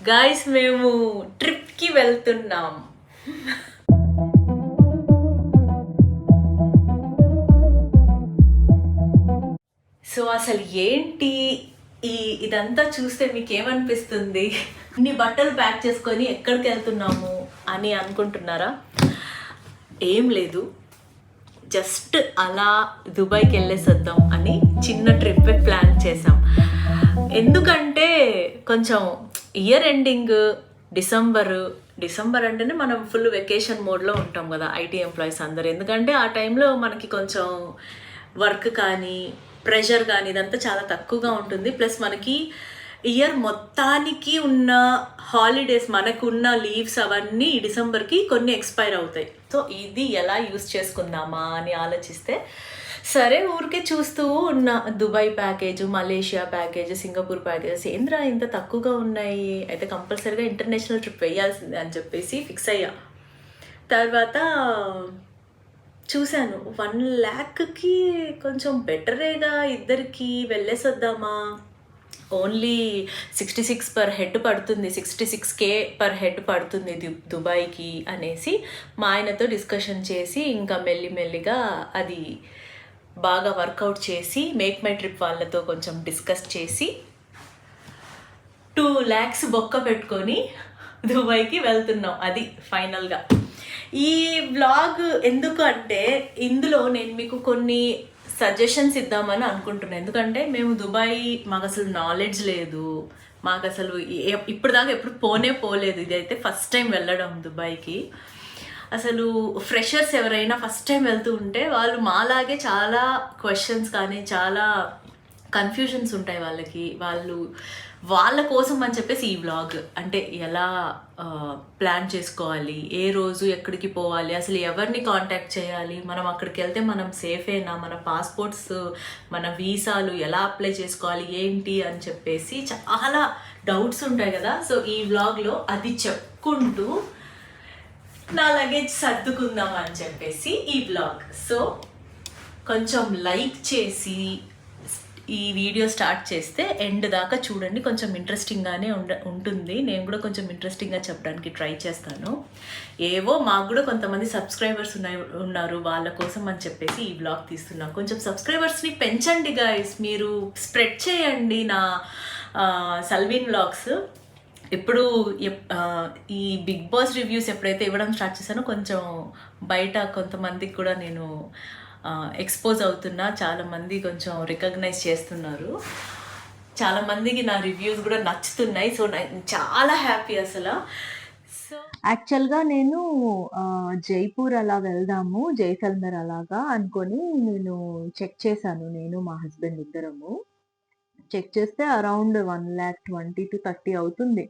Guys మేము ట్రిప్కి వెళ్తున్నాం. సో అసలు ఏంటి ఇదంతా చూస్తే మీకు ఏమనిపిస్తుంది? ఇన్ని బట్టలు ప్యాక్ చేసుకొని ఎక్కడికి వెళ్తున్నాము అని అనుకుంటున్నారా? ఏం లేదు, జస్ట్ అలా దుబాయ్కి వెళ్ళేసొద్దాం అని చిన్న ట్రిప్ ప్లాన్ చేసాం. ఎందుకంటే కొంచెం ఇయర్ ఎండింగ్ డిసెంబర్ అంటేనే మనం ఫుల్ వెకేషన్ మోడ్లో ఉంటాం కదా ఐటీ ఎంప్లాయీస్ అందరు. ఎందుకంటే ఆ టైంలో మనకి కొంచెం వర్క్ కానీ ప్రెషర్ కానీ ఇదంతా చాలా తక్కువగా ఉంటుంది. ప్లస్ మనకి ఇయర్ మొత్తానికి ఉన్న హాలిడేస్, మనకున్న లీవ్స్ అవన్నీ డిసెంబర్కి కొన్ని ఎక్స్పైర్ అవుతాయి. సో ఇది ఎలా యూస్ చేసుకుందామా అని ఆలోచిస్తే, సరే ఊరికే చూస్తూ ఉన్న Dubai package, Malaysia package, Singapore packages ఏంద్రా ఇంత తక్కువగా ఉన్నాయి, అయితే కంపల్సరీగా ఇంటర్నేషనల్ ట్రిప్ వేయాల్సిందే అని చెప్పేసి ఫిక్స్ అయ్యా. తర్వాత చూశాను 1 lakhకి కొంచెం బెటరేగా, ఇద్దరికి వెళ్ళేసొద్దామా, ఓన్లీ 66 పర్ హెడ్ పడుతుంది, 66K పర్ హెడ్ పడుతుంది దుబాయ్కి అనేసి మా ఆయనతో డిస్కషన్ చేసి ఇంకా మెల్లిమెల్లిగా అది బాగా వర్కౌట్ చేసి మేక్ మై ట్రిప్ వాళ్ళతో కొంచెం డిస్కస్ చేసి 2 lakhs బొక్క పెట్టుకొని దుబాయ్కి వెళ్తున్నాం. అది ఫైనల్గా. ఈ వ్లాగ్ ఎందుకు అంటే ఇందులో నేను మీకు కొన్ని సజెషన్స్ ఇద్దామని అనుకుంటున్నాను. ఎందుకంటే మేము దుబాయ్, మాకు అసలు నాలెడ్జ్ లేదు, మాకు అసలు ఇప్పుడు దాకా ఎప్పుడు పోలేదు. ఇదైతే ఫస్ట్ టైం వెళ్ళడం దుబాయ్కి. అసలు ఫ్రెషర్స్ ఎవరైనా ఫస్ట్ టైం వెళ్తూ ఉంటే వాళ్ళు మాలాగే చాలా క్వశ్చన్స్ కానీ చాలా కన్ఫ్యూజన్స్ ఉంటాయి వాళ్ళకి. వాళ్ళ కోసం అని చెప్పేసి ఈ వ్లాగ్. అంటే ఎలా ప్లాన్ చేసుకోవాలి, ఏ రోజు ఎక్కడికి పోవాలి, అసలు ఎవరిని కాంటాక్ట్ చేయాలి, మనం అక్కడికి వెళ్తే మనం సేఫేనా, మన పాస్పోర్ట్స్, మన వీసాలు ఎలా అప్లై చేసుకోవాలి ఏంటి అని చెప్పేసి చాలా డౌట్స్ ఉంటాయి కదా. సో ఈ వ్లాగ్లో అది చెప్పుకుంటూ నా లగేజ్ సర్దుకుందాం అని చెప్పేసి ఈ వ్లాగ్. సో కొంచెం లైక్ చేసి ఈ వీడియో స్టార్ట్ చేస్తే ఎండ్ దాకా చూడండి, కొంచెం ఇంట్రెస్టింగ్గానే ఉంటుంది. నేను కూడా కొంచెం ఇంట్రెస్టింగ్గా చెప్పడానికి ట్రై చేస్తాను. ఏవో మాకు కూడా కొంతమంది సబ్స్క్రైబర్స్ ఉన్నారు, వాళ్ళ కోసం అని చెప్పేసి ఈ వ్లాగ్ తీస్తున్నాను. కొంచెం సబ్స్క్రైబర్స్ని పెంచండి గాయస్, మీరు స్ప్రెడ్ చేయండి నా సల్వీన్ వ్లాగ్స్. ఇప్పుడు ఈ బిగ్ బాస్ రివ్యూస్ ఎప్పుడైతే ఇవ్వడం స్టార్ట్ చేశానో కొంచెం బయట కొంతమందికి కూడా నేను ఎక్స్పోజ్ అవుతున్నా, చాలామంది కొంచెం రికగ్నైజ్ చేస్తున్నారు, చాలామందికి నా రివ్యూస్ కూడా నచ్చుతున్నాయి. సో నేను చాలా హ్యాపీ అసలు. సో యాక్చువల్గా నేను జైపూర్ అలా వెళ్దాము, జైసల్మర్ అలాగా అనుకొని నేను చెక్ చేశాను, నేను మా హస్బెండ్ ఇద్దరము. చెక్ చేస్తే అరౌండ్ 1,20,000 to 30 అవుతుంది.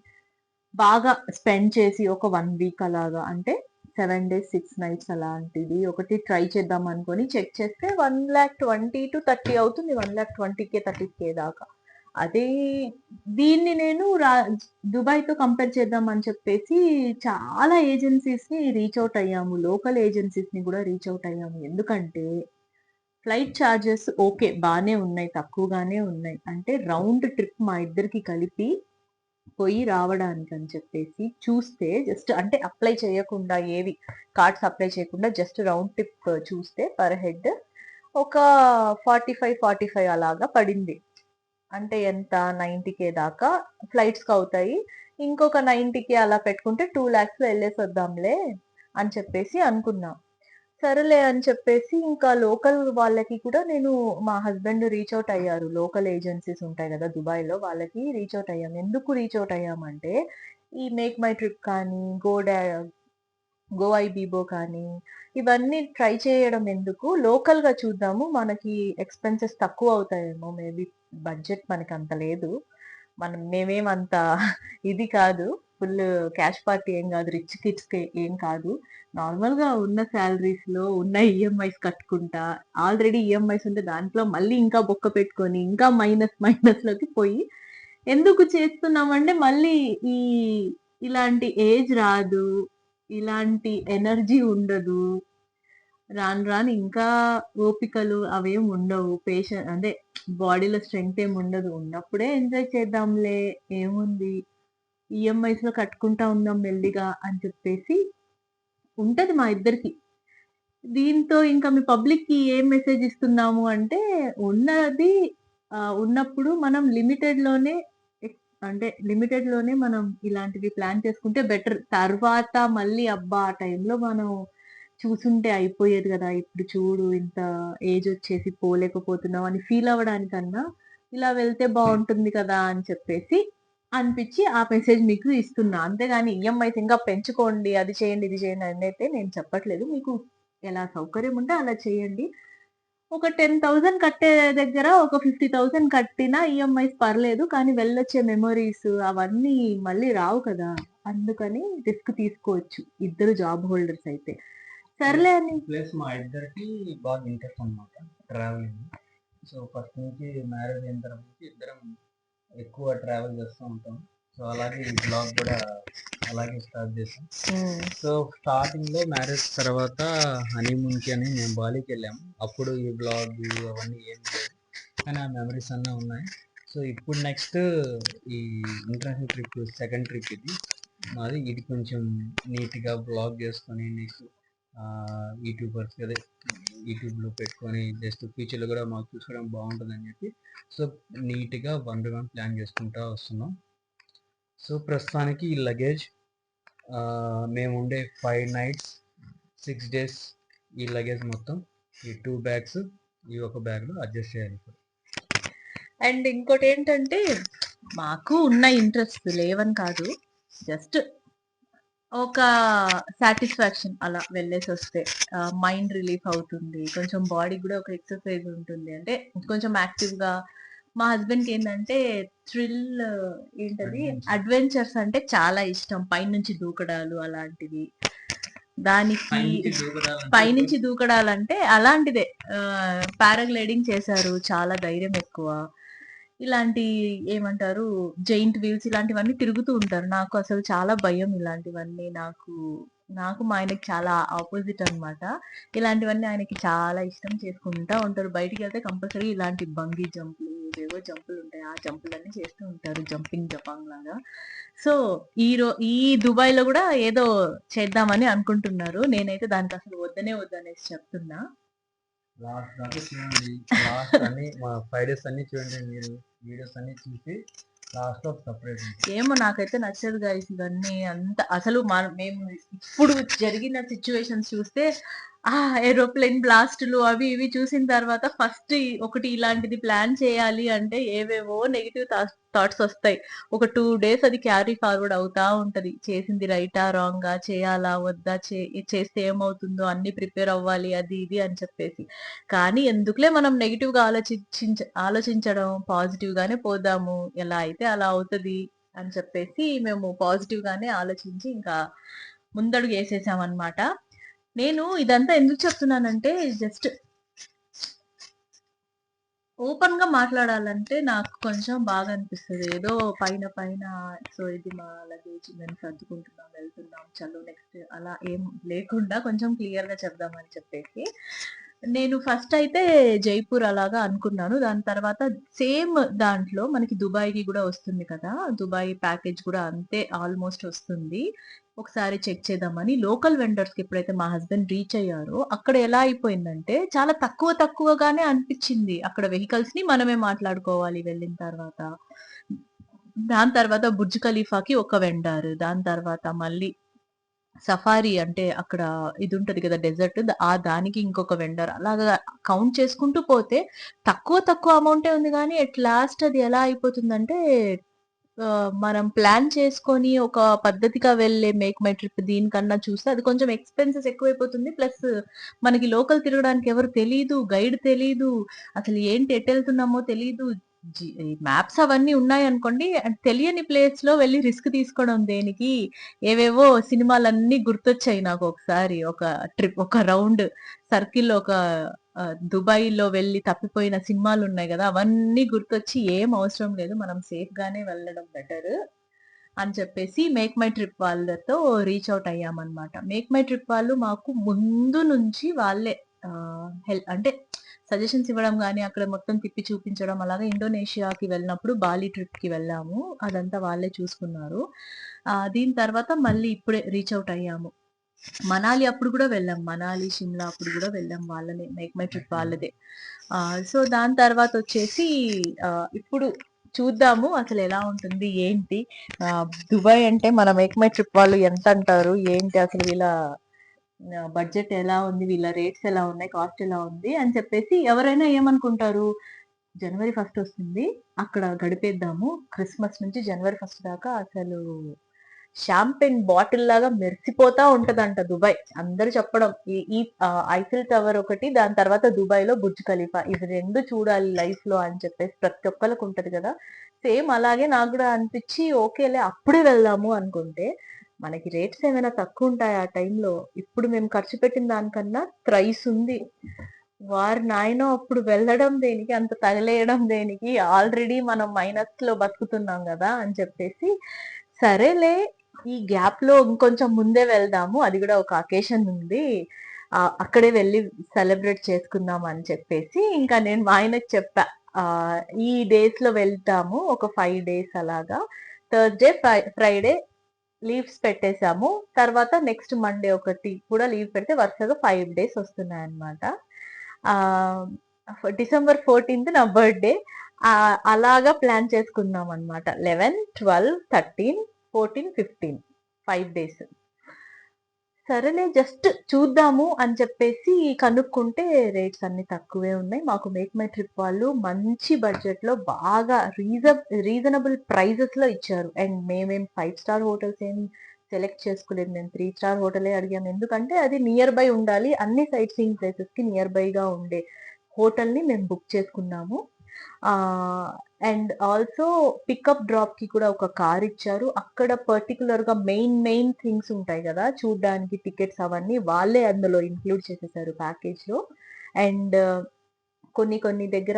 బాగా స్పెండ్ చేసి ఒక 1 week అలాగా, అంటే 7 days 6 nights అలాంటిది ఒకటి ట్రై చేద్దాం అనుకొని చెక్ చేస్తే 1,20,000 to 30 అవుతుంది. 1,20,000K 30K దాకా. అదే దీన్ని నేను దుబాయ్తో కంపేర్ చేద్దాం అని చెప్పేసి చాలా ఏజెన్సీస్ని రీచ్ అవుట్ అయ్యాము, లోకల్ ఏజెన్సీస్ని కూడా రీచ్ అవుట్ అయ్యాము. ఎందుకంటే ఫ్లైట్ ఛార్జెస్ ఓకే బాగానే ఉన్నాయి, తక్కువగానే ఉన్నాయి. అంటే రౌండ్ ట్రిప్ మా ఇద్దరికి కలిపి పోయి రావడానికి అని చెప్పేసి చూస్తే, జస్ట్ అంటే అప్లై చేయకుండా, ఏవి కార్డ్స్ అప్లై చేయకుండా జస్ట్ రౌండ్ ట్రిప్ చూస్తే పర్ హెడ్ ఒక 45 అలాగా పడింది. అంటే ఎంత 90K దాకా ఫ్లైట్స్కి అవుతాయి. ఇంకొక 90K అలా పెట్టుకుంటే 2 lakhs వెళ్ళేసి వద్దాంలే అని చెప్పేసి అనుకున్నాం. సరేలే అని చెప్పేసి ఇంకా లోకల్ వాళ్ళకి కూడా నేను, మా హస్బెండ్ రీచ్ అవుట్ అయ్యారు, లోకల్ ఏజెన్సీస్ ఉంటాయి కదా దుబాయ్లో, వాళ్ళకి రీచ్ అవుట్ అయ్యాం. ఎందుకు రీచ్ అవుట్ అయ్యామంటే ఈ మేక్ మై ట్రిప్ కానీ గో ఐబీబో కానీ ఇవన్నీ ట్రై చేయడం ఎందుకు, లోకల్గా చూద్దాము, మనకి ఎక్స్పెన్సెస్ తక్కువ అవుతాయేమో, మేబీ బడ్జెట్ మనకి అంత లేదు, మేమేమంత ఇది కాదు, ఫుల్ క్యాష్ పార్టీ ఏం కాదు, రిచ్ కిడ్స్ ఏం కాదు, నార్మల్గా ఉన్న శాలరీస్లో ఉన్న ఈఎంఐస్ కట్టుకుంటా, ఆల్రెడీ ఈఎంఐస్ ఉంటే దాంట్లో మళ్ళీ ఇంకా బొక్క పెట్టుకొని ఇంకా మైనస్లోకి పోయి ఎందుకు చేస్తున్నామంటే మళ్ళీ ఇలాంటి ఏజ్ రాదు, ఇలాంటి ఎనర్జీ ఉండదు, రాను ఇంకా ఓపికలు అవేం ఉండవు, అంటే బాడీలో స్ట్రెంగ్త్ ఏమి ఉండదు. ఉన్నప్పుడే ఎంజాయ్ చేద్దాంలే ఏముంది ఈఎంఐస్‌లో కట్టుకుంటా ఉందాం మెల్లిగా అని చెప్పేసి ఉంటది మా ఇద్దరికి. దీంతో ఇంకా మీ పబ్లిక్‌కి ఏం మెసేజ్ ఇస్తున్నాము అంటే, ఉన్నది ఉన్నప్పుడు మనం లిమిటెడ్‌లోనే అంటే లిమిటెడ్‌లోనే మనం ఇలాంటివి ప్లాన్ చేసుకుంటే బెటర్. తర్వాత మళ్ళీ అబ్బా! ఆ టైంలో మనం చూసుంటే అయిపోయేది గదా! ఇప్పుడు చూడు ఇంత ఏజొచ్చేసి పోలేకపోతున్నాం అని ఫీల్ అవ్వడానికన్నా, ఇలా వెళ్తే బావుంటుంది కదా! అని చెప్పేసి అనిపిచ్చి ఆ మెసేజ్ మీకు ఇస్తున్నా. అంతేగాని ఈఎంఐస్ ఇంకా పెంచుకోండి, అది చేయండి, ఇది చేయండి అనైతే నేను చెప్పట్లేదు. మీకు ఎలా సౌకర్యం ఉంటే అలా చేయండి. ఒక 10,000 కట్టే దగ్గర ఒక 50,000 కట్టినా ఈఎంఐస్ పర్లేదు. కానీ వెళ్ళొచ్చే మెమోరీస్ అవన్నీ మళ్ళీ రావు కదా! అందుకని రిస్క్ తీసుకోవచ్చు. ఇద్దరు జాబ్ హోల్డర్స్ అయితే. సర్లే అని ప్లస్ మా ఇద్దరికి బాగా ఇంట్రెస్ట్ అనమాట ట్రావెలింగ్. సో ఫస్ట్ నుంచి మ్యారేజ్ అయిన తర్వాత నుంచి ఇద్దరం ఎక్కువ ట్రావెల్ చేస్తూ ఉంటాం. సో అలాగే ఈ బ్లాగ్ కూడా అలాగే స్టార్ట్ చేసాం. సో స్టార్టింగ్లో మ్యారేజ్ తర్వాత హనీమూన్కి అని మేము బాలీకి వెళ్ళాము. అప్పుడు ఈ బ్లాగ్ అవన్నీ ఏం లేదు, కానీ ఆ మెమరీస్ అన్నీ ఉన్నాయి. సో ఇప్పుడు నెక్స్ట్ ఈ ఇంటర్నేషనల్ ట్రిప్ సెకండ్ ట్రిప్ ఇది మాది. ఇది కొంచెం నీట్గా బ్లాగ్ చేసుకొని నీకు యూట్యూబర్స్ అదే యూట్యూబ్లో పెట్టుకొని జస్ట్ ఫ్యూచర్లో కూడా మాకు చూసుకోవడం బాగుంటుందని చెప్పి సో నీట్గా 1 by 1 ప్లాన్ చేసుకుంటూ వస్తున్నాం. సో ప్రస్తుతానికి ఈ లగేజ్ మేము ఉండే 5 nights 6 days ఈ లగేజ్ మొత్తం ఈ 2 bags ఈ ఒక బ్యాగ్లో అడ్జస్ట్ చేయాలి. అండ్ ఇంకోటేంటంటే, మాకు ఉన్న ఇంట్రెస్ట్ లేవని కాదు. జస్ట్ ఒక సాటిస్ఫాక్షన్ అలా వెళ్ళేసొస్తే. మైండ్ రిలీఫ్ అవుతుంది. కొంచెం బాడీకి గూడా ఒక ఎక్సర్‌సైజ్ ఉంటుంది. అంటే కొంచెం యాక్టివ్‌గా మా హస్బెండ్‌కేందంటే థ్రిల్ ఏంటది అడ్వెంచర్స్ అంటే చాలా ఇష్టం. పైనుంచి దూకడాలు అలాంటివి. దానికి పైనుంచి దూకడాలంటే అలాంటిదే. పారాగ్లైడింగ్ చేశారు. చాలా ధైర్యం ఎక్కువ. ఇలాంటి ఏమంటారు జెయింట్ వీల్స్ ఇలాంటివన్నీ తిరుగుతూ ఉంటారు. నాకు అసలు చాలా భయం ఇలాంటివన్నీ. నాకు మా ఆయనకి చాలా ఆపోజిట్ అన్నమాట. ఇలాంటివన్నీ ఆయనకి చాలా ఇష్టం చేసుకుంటా ఉంటారు. బయటికెళ్తే కంపల్సరీ ఇలాంటి బంగీ జంప్‌లు ఏవేవో జంపులుంటాయి. ఆ జంపులన్నీ చేస్తూ ఉంటారు. జంపింగ్ జపాంగ్ లాగా. సో, ఈ దుబాయ్‌లో గూడా ఏదో చేద్దామని అనుకుంటున్నారు. నేనైతే దానికసలు వద్దనే వద్దనేసి చెప్తున్నా. లాస్ట్ దాకా చూడండి. లాస్ట్ అన్ని మా 5 days అన్ని చూడండి. మీరు వీడియోస్ అన్ని చూసి లాస్ట్‌లో ఒక సర్ప్రైజ్ ఉంటుంది. ఏమో నాకైతే నచ్చదు గైస్ ఇవన్నీ అంత అసలు మేము ఇప్పుడు జరిగిన సిట్యుయేషన్స్ చూస్తే ఏరోప్లేన్ బ్లాస్టులు అవి ఇవి చూసిన తర్వాత ఫస్ట్ ఒకటి ఇలాంటిది ప్లాన్ చేయాలి అంటే ఏవేవో నెగెటివ్ థాట్స్ వస్తాయి. ఒక 2 డేస్ అది క్యారీ ఫార్వర్డ్ అవుతా ఉంటది. చేసింది రైటా? రాంగా? చేయాలా? వద్దా? చేస్తే ఏమవుతుందో అన్నీ ప్రిపేర్ అవ్వాలి అది ఇది అని చెప్పేసి. కానీ ఎందుకులే మనం నెగెటివ్‌గా ఆలోచించడం పాజిటివ్ గానే పోదాము. ఎలా అయితే అలా అవుతది అని చెప్పేసి మేము పాజిటివ్ గానే ఆలోచించి ఇంకా ముందడుగేసేసామనమాట. నేను ఇదంతా ఎందుకు చెప్తున్నానంటే జస్ట్ ఓపెన్‌గా మాట్లాడాలంటే నాకు కొంచెం బాగా అనిపిస్తది. ఏదో పైన పైన సో ఇది మా లగేజ్ మేము సర్దుకుంటున్నాం, వెళ్తున్నాం చలో నెక్స్ట్ అలా ఏం లేకుండా కొంచెం క్లియర్‌గా చెప్దామని చెప్పేసి. నేను ఫస్ట్ అయితే జైపూర్ అలాగా అనుకున్నాను. దాని తర్వాత సేమ్ దాంట్లో మనకి దుబాయ్‌కి గూడా వస్తుంది కదా! దుబాయ్ ప్యాకేజ్ గూడా అంతే ఆల్‌మోస్ట్ వస్తుంది. ఒకసారి చెక్ చేద్దామని లోకల్ వెండర్స్‌కి ఎప్పుడైతే మా హస్బెండ్ రీచ్ అయ్యారో, అక్కడ ఎలా అయిపోయిందంటే చాలా తక్కువగానే అనిపిచ్చింది. అక్కడ వెహికల్స్‌ని మనమే మాట్లాడుకోవాలి వెళ్ళిన తర్వాత. దాని తర్వాత బుర్జ్ ఖలీఫాకి ఒక వెండర్. దాని తర్వాత మళ్ళీ సఫారీ అంటే అక్కడ ఇది ఉంటది కదా! డెజర్ట్ దానికి ఇంకొక వెండర్. అలాగా కౌంట్ చేసుకుంటూ పోతే తక్కువ అమౌంటే ఉంది గానీ ఎట్ లాస్ట్ అది ఎలా అయిపోతుందంటే మనం ప్లాన్ చేసుకొని ఒక పద్ధతిగా వెళ్ళే మేక్ మై ట్రిప్ దీనికన్నా చూస్తే అది కొంచెం ఎక్స్‌పెన్సెస్ ఎక్కువైపోతుంది. ప్లస్ మనకి లోకల్ తిరగడానికి ఎవరు తెలీదు. గైడ్ తెలీదు. అసలు ఏంటి ఎటెళ్తున్నామో తెలీదు. ఈ మ్యాప్స్ అవన్నీ ఉన్నాయనుకోండి. తెలియని ప్లేస్‌లో వెళ్లి రిస్క్ తీసుకోవడం దేనికి? ఏవేవో సినిమాలన్నీ గుర్తొచ్చాయి నాకొకసారి. ఒక రౌండ్ సర్కిల్‌లో దుబాయ్‌లో వెళ్లి తప్పిపోయిన సినిమాలున్నాయి గదా! అవన్నీ గుర్తొచ్చి ఏం అవసరం లేదు. మనం సేఫ్‌గానే వెళ్ళడం బెటర్ అని చెప్పేసి మేక్ మై ట్రిప్ వాళ్ళతో రీచ్ ఔట్ అయ్యామన్నమాట. మేక్ మై ట్రిప్ వాళ్ళు మాకు ముందు నుంచి వాళ్ళే అంటే సజెషన్స్ ఇవ్వడం గానీ, అక్కడ మొత్తం తిప్పి చూపించడం, అలాగే ఇండోనేషియాకి వెళ్ళినప్పుడు బాలి ట్రిప్‌కి వెళ్ళాము. అదంతా వాళ్ళే చూసుకున్నారు. దీని తర్వాత మళ్ళీ ఇప్పుడే రీచ్ ఔట్ అయ్యాము. మనాలి అప్పుడు గూడా వెళ్ళాం. మనాలి, షిమ్లా అప్పుడు గూడా వెళ్ళాం. వాళ్ళనే మేక్ మై ట్రిప్ వాళ్ళదే. సో, దాని తర్వాతొచ్చేసి ఇప్పుడు చూద్దాము అసలెలా ఉంటుంది, ఏంటి? దుబాయ్ అంటే మన మేక్ మై ట్రిప్ వాళ్ళు ఎంతంటారు? ఏంటి అసలు వీళ్ళ బడ్జెట్ ఎలా ఉంది? వీళ్ళ రేట్స్ ఎలా ఉన్నాయి? కాస్ట్ ఎలా ఉంది? అని చెప్పేసి ఎవరైనా ఏమనుకుంటారు, జనవరి 1 వస్తుంది. అక్కడ గడిపేద్దాము. క్రిస్మస్ నుంచి జనవరి 1 దాకా అసలు షాంపెన్ బాటిల్‌లాగా మెరిసిపోతా ఉంటదంట దుబాయ్. అందరూ చెప్పడం. ఈ ఈ ఐఫిల్ టవర్ ఒకటి, దాని తర్వాత దుబాయ్‌లో బుర్జ్ ఖలీఫా. ఇవి 2 చూడాలి లైఫ్‌లో అని చెప్పేసి ప్రతి ఒక్కళ్ళకి ఉంటది కదా! సేమ్ అలాగే నాకు గూడా అనిపిచ్చి ఓకేలే అప్పుడే వెళ్దాము అనుకుంటే, మనకి రేట్స్ ఏమైనా తక్కువుంటాయా ఆ టైంలో? ఇప్పుడు మేము ఖర్చు పెట్టిన దానికన్నా త్రైస్ ఉంది. వారి నాయనో అప్పుడు వెళ్ళడం దేనికి? అంత తగలేయడం దేనికి? ఆల్రెడీ మనం మైనస్‌లో బతుకుతున్నాం గదా! అని చెప్పేసి, సరేలే ఈ గ్యాప్‌లో ఇంకొంచెం ముందే వెళ్దాము. అది గూడా ఒక అకేషన్ ఉంది. అక్కడే వెళ్లి సెలబ్రేట్ చేసుకుందాం అని చెప్పేసి, ఇంకా నేను మా ఆయనకి చెప్పా. ఈ డేస్‌లో వెళ్తాము. ఒక 5 డేస్ అలాగా. థర్స్‌డే, ఫ్రైడే లీవ్స్ పెట్టేసాము. తర్వాత నెక్స్ట్ మండే ఒకటి కూడా లీవ్ పెడితే వరుసగా 5 డేస్ వస్తున్నాయన్నమాట. ఆహ్, డిసెంబర్ 14థ్ నా బర్త్‌డే. అలాగా ప్లాన్ చేసుకున్నామన్నమాట. 11, 12, 13, 14, 15 5 డేస్. సరేలే జస్ట్ చూద్దాము అని చెప్పేసి కనుక్కుంటే రేట్స్ అన్ని తక్కువే ఉన్నాయి. మాకు మేక్ మై ట్రిప్ వాళ్ళు మంచి బడ్జెట్‌లో బాగా రీజనబుల్ ప్రైజెస్‌లో ఇచ్చారు. అండ్ మేమేం 5 స్టార్ హోటల్స్ ఏం సెలెక్ట్ చేసుకోలేదు. మేము 3 స్టార్ హోటలే అడిగాము. ఎందుకంటే అది నియర్ బై ఉండాలి. అన్ని సైట్ సీయింగ్ ప్లేసెస్‌కి నియర్ బైగా ఉండే హోటల్‌ని మేము బుక్ చేసుకున్నాము. ఆహ్, అండ్ ఆల్సో పికప్, డ్రాప్‌కి కూడా ఒక కార్ ఇచ్చారు. అక్కడ పర్టిక్యులర్‌గా మెయిన్ థింగ్స్ ఉంటాయి గదా! చూడ్డానికి టికెట్స్ అవన్నీ వాళ్ళే అందులో ఇంక్లూడ్ చేసేసారు ప్యాకేజ్‌లో. అండ్ కొన్ని దగ్గర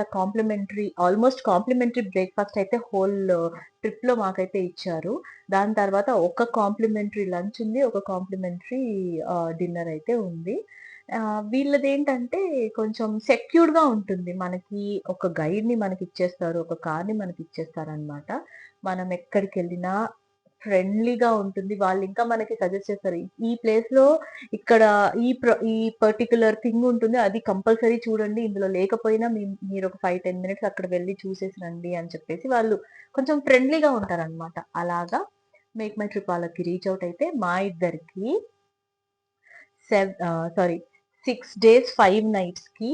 ఆల్మోస్ట్ కాంప్లిమెంటరీ బ్రేక్‌ఫాస్ట్ అయితే హోల్ ట్రిప్‌లో మాకైతే ఇచ్చారు. దాని తర్వాత ఒక కాంప్లిమెంటరీ లంచ్ ఉంది. ఒక కాంప్లిమెంటరీ డిన్నర్ అయితే ఉంది. వీళ్ళదేంటంటే కొంచెం సెక్యూర్డ్‌గా ఉంటుంది. మనకి ఒక గైడ్‌ని మనకిచ్చేస్తారు. ఒక కార్‌ని మనకిచ్చేస్తారనమాట. మనం ఎక్కడికెళ్ళినా ఫ్రెండ్లీగా ఉంటుంది. వాళ్ళింకా మనకి సజెస్ట్ చేస్తారు. ఈ ప్లేస్‌లో ఇక్కడ ఈ పర్టిక్యులర్ థింగ్ ఉంటుంది. అది కంపల్సరీ చూడండి. ఇందులో లేకపోయినా మీరొక 5, 10 మినిట్స్ అక్కడ వెళ్లి చూసేసి రండి అని చెప్పేసి వాళ్ళు కొంచెం ఫ్రెండ్లీగా ఉంటారనమాట. అలాగా మేక్ మై ట్రిప్ వాళ్ళకి రీచ్ ఔట్ అయితే మా ఇద్దరికి 6 డేస్ 5 నైట్స్‌కి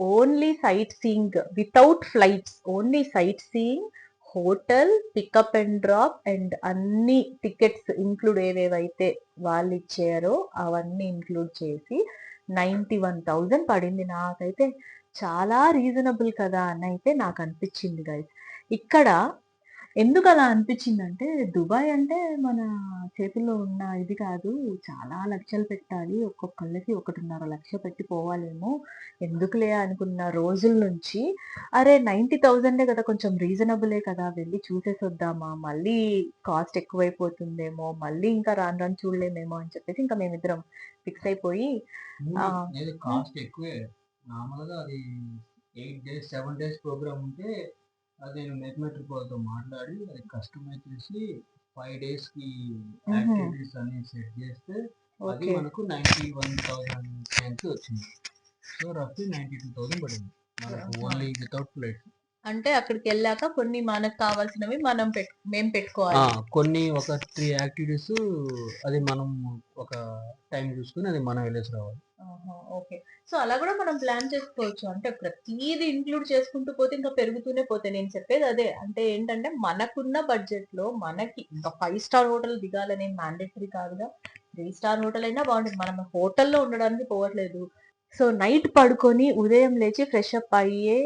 only sight seeing without flights. Only sight seeing, hotel, pickup and drop and అన్ని టికెట్స్ ఇంక్లూడ్ ఏవేవైతే వాళ్ళిచ్చారో అవన్నీ ఇంక్లూడ్ చేసి 91,000 పడింది. నాకైతే చాలా రీజనబుల్ కదా అనైతే నాకనిపిచ్చింది గైస్. ఇక్కడ ఎందుకలా అనిపిచ్చిందంటే, దుబాయ్ అంటే మన చేతుల్లో ఉన్న ఇది కాదు. చాలా లక్షలు పెట్టాలి. ఒక్కొక్కళ్ళకి 1.5 లక్షలు పెట్టి పోవాలేమో. ఎందుకులే అనుకున్న రోజుల నుంచి, అరే 90,000 కదా! కొంచెం రీజనబులే కదా! వెళ్లి చూసేసొద్దామా? మళ్ళీ కాస్ట్ ఎక్కువైపోతుందేమో, మళ్ళీ ఇంకా రాను రాను చూడలేమేమో అని చెప్పేసి ఇంకా మేమిద్దరం ఫిక్స్ అయిపోయి లేదు కాస్ట్ ఎక్కువే. మామూలుగా అది 8 డేస్, 7 డేస్ ప్రోగ్రామ్ ఉంటే అది నేను మేక్ మై ట్రిప్ వాళ్ళతో మాట్లాడి అది కస్టమైజ్ చేసి 5 డేస్‌కి యాక్టివిటీస్ అన్ని సెట్ చేస్తే అది మనకు 91,000 చైన్స్ వచ్చింది. సో రఫ్‌లీ 92,000 పడింది. మనకు ఓన్లీ వితౌట్ ఫ్లైట్స్. అంటే అక్కడికెళ్ళాక కొన్ని మనకు కావాల్సినవి మేము పెట్టుకోవాలి. కొన్ని ఒక 3 యాక్టివిటీస్ అది మనం ఒక టైం చూసుకొని అది మనం వెళ్ళేసి రావాలి. ఓకే. సో, అలా గూడా మనం ప్లాన్ చేసుకోవచ్చు. అంటే ప్రతీది ఇంక్లూడ్ చేసుకుంటూ పోతే ఇంకా పెరుగుతూనే పోతాయి. నేను చెప్పేది అదే. అంటే ఏంటంటే మనకున్న బడ్జెట్‌లో మనకి ఇంకా 5 స్టార్ హోటల్ దిగాలనేం మ్యాండేటరీ కాదుగా. 3 స్టార్ హోటల్ అయినా బావుంటది. మనం హోటల్‌లో ఉండడానికి పోవట్లేదు. సో, నైట్ పడుకొని ఉదయం లేచి ఫ్రెష్ అప్ అయ్యే